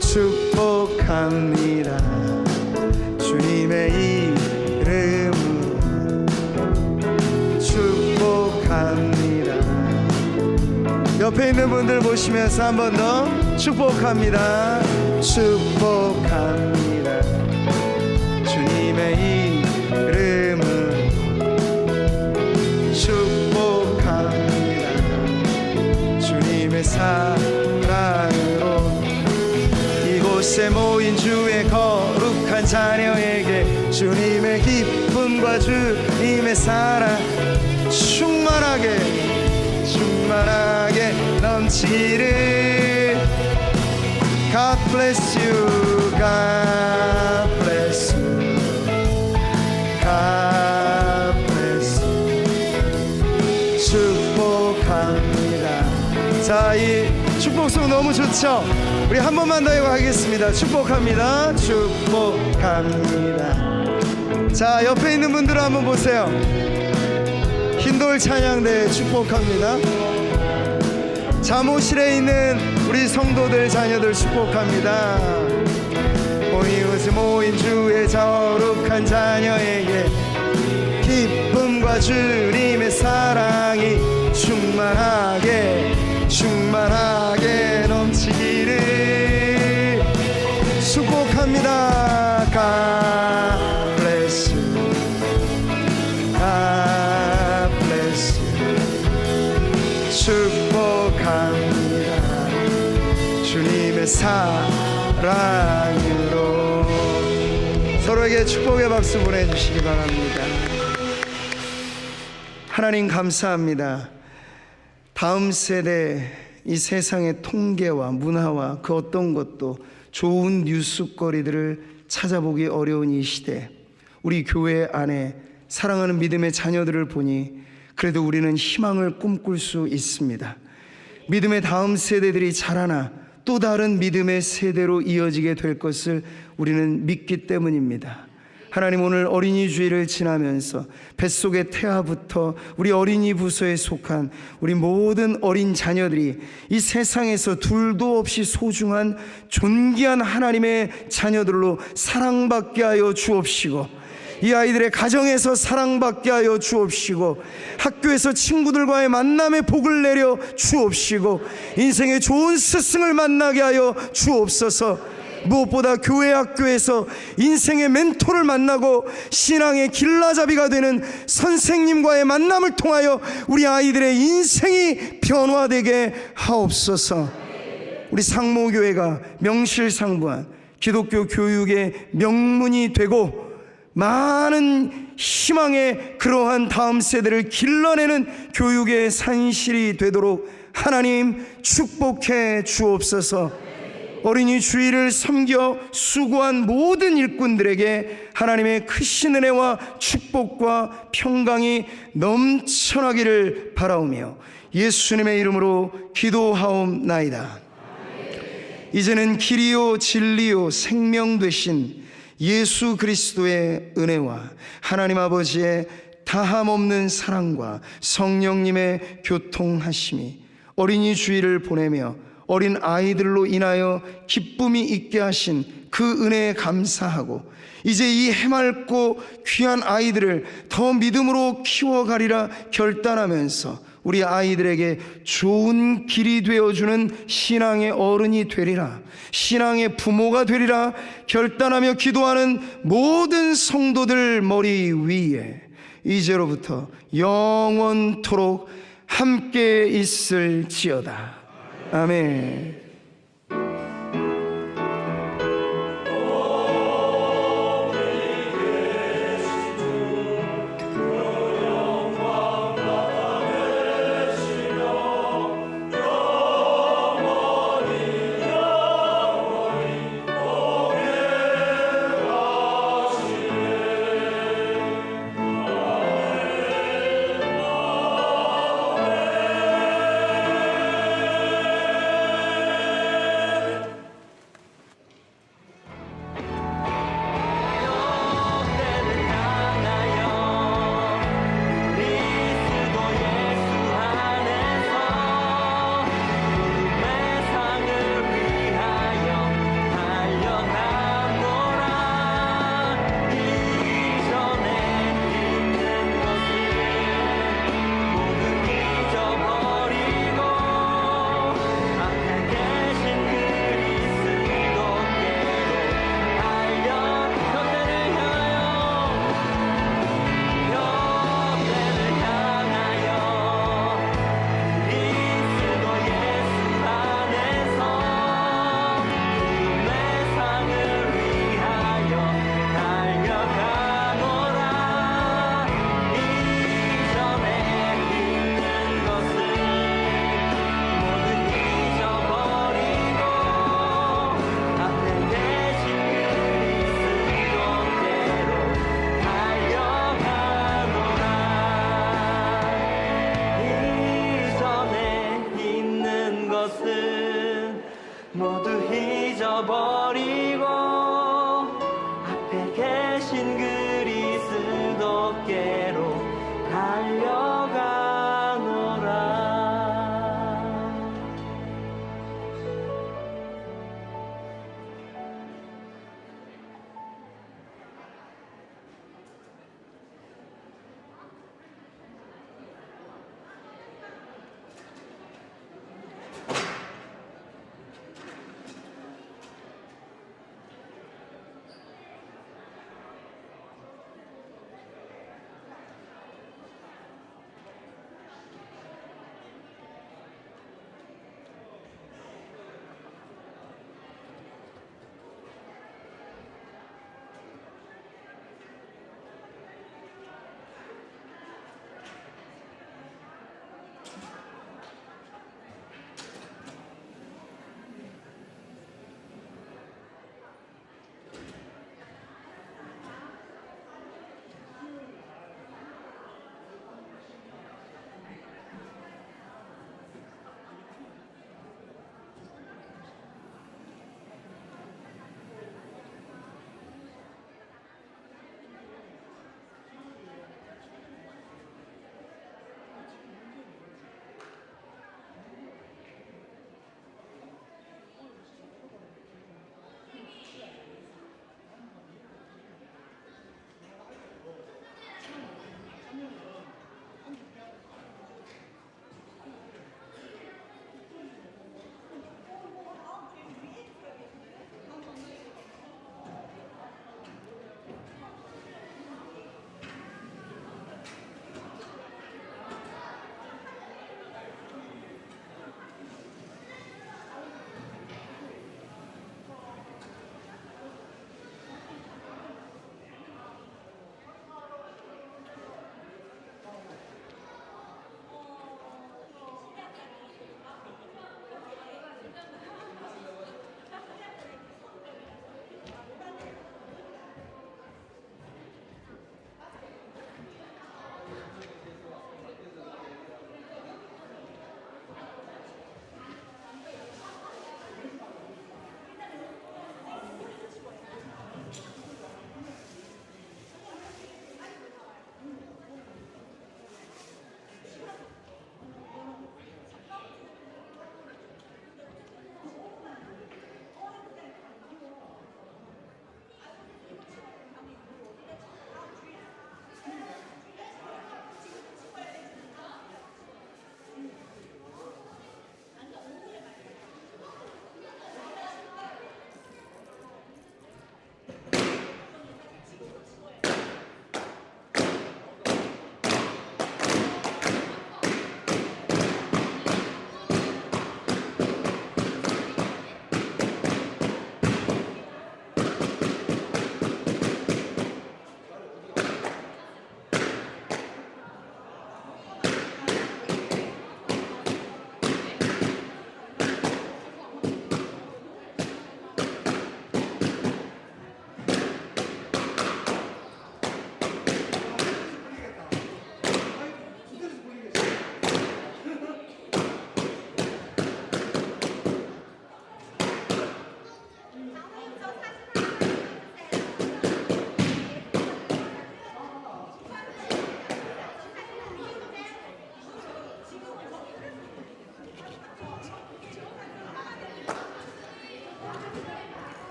축복합니다. 주님의 이름으로 축복합니다. 옆에 있는 분들 보시면서 한 번 더 축복합니다. 축복합니다. 주님의 이름으로 축복합니다. 주님의 사랑으로 이곳에 모인 주의 거룩한 자녀에게 주님의 기쁨과 주님의 사랑 충만하게 넘치기를. God bless you, God bless you, God bless you. 축복합니다. 자, 이 축복송 너무 좋죠? 우리 한 번만 더 하겠습니다. 축복합니다. 축복합니다. 자, 옆에 있는 분들은 한번 보세요. 흰돌 찬양대 축복합니다. 잠옷실에 있는 우리 성도들 자녀들 축복합니다. 이곳에 모인 주의 거룩한 자녀에게 기쁨과 주님의 사랑이 충만하게 넘치기를 축복합니다. God bless you, God bless you. 축복합니다. 주님의 사랑으로. 서로에게 축복의 박수 보내주시기 바랍니다. 하나님 감사합니다. 다음 세대 이 세상의 통계와 문화와 그 어떤 것도 좋은 뉴스거리들을 찾아보기 어려운 이 시대, 우리 교회 안에 사랑하는 믿음의 자녀들을 보니 그래도 우리는 희망을 꿈꿀 수 있습니다. 믿음의 다음 세대들이 자라나 또 다른 믿음의 세대로 이어지게 될 것을 우리는 믿기 때문입니다. 하나님, 오늘 어린이 주일을 지나면서 뱃속의 태아부터 우리 어린이 부서에 속한 우리 모든 어린 자녀들이 이 세상에서 둘도 없이 소중한 존귀한 하나님의 자녀들로 사랑받게 하여 주옵시고, 이 아이들의 가정에서 사랑받게 하여 주옵시고, 학교에서 친구들과의 만남의 복을 내려 주옵시고, 인생의 좋은 스승을 만나게 하여 주옵소서. 무엇보다 교회 학교에서 인생의 멘토를 만나고 신앙의 길라잡이가 되는 선생님과의 만남을 통하여 우리 아이들의 인생이 변화되게 하옵소서. 우리 상모교회가 명실상부한 기독교 교육의 명문이 되고 많은 희망의 그러한 다음 세대를 길러내는 교육의 산실이 되도록 하나님 축복해 주옵소서. 어린이 주일을 섬겨 수고한 모든 일꾼들에게 하나님의 크신 은혜와 축복과 평강이 넘쳐나기를 바라오며 예수님의 이름으로 기도하옵나이다. 이제는 길이요 진리요 생명 되신 예수 그리스도의 은혜와 하나님 아버지의 다함없는 사랑과 성령님의 교통하심이 어린이 주일을 보내며 어린 아이들로 인하여 기쁨이 있게 하신 그 은혜에 감사하고, 이제 이 해맑고 귀한 아이들을 더 믿음으로 키워가리라 결단하면서 우리 아이들에게 좋은 길이 되어주는 신앙의 어른이 되리라, 신앙의 부모가 되리라 결단하며 기도하는 모든 성도들 머리 위에 이제로부터 영원토록 함께 있을지어다. 아멘.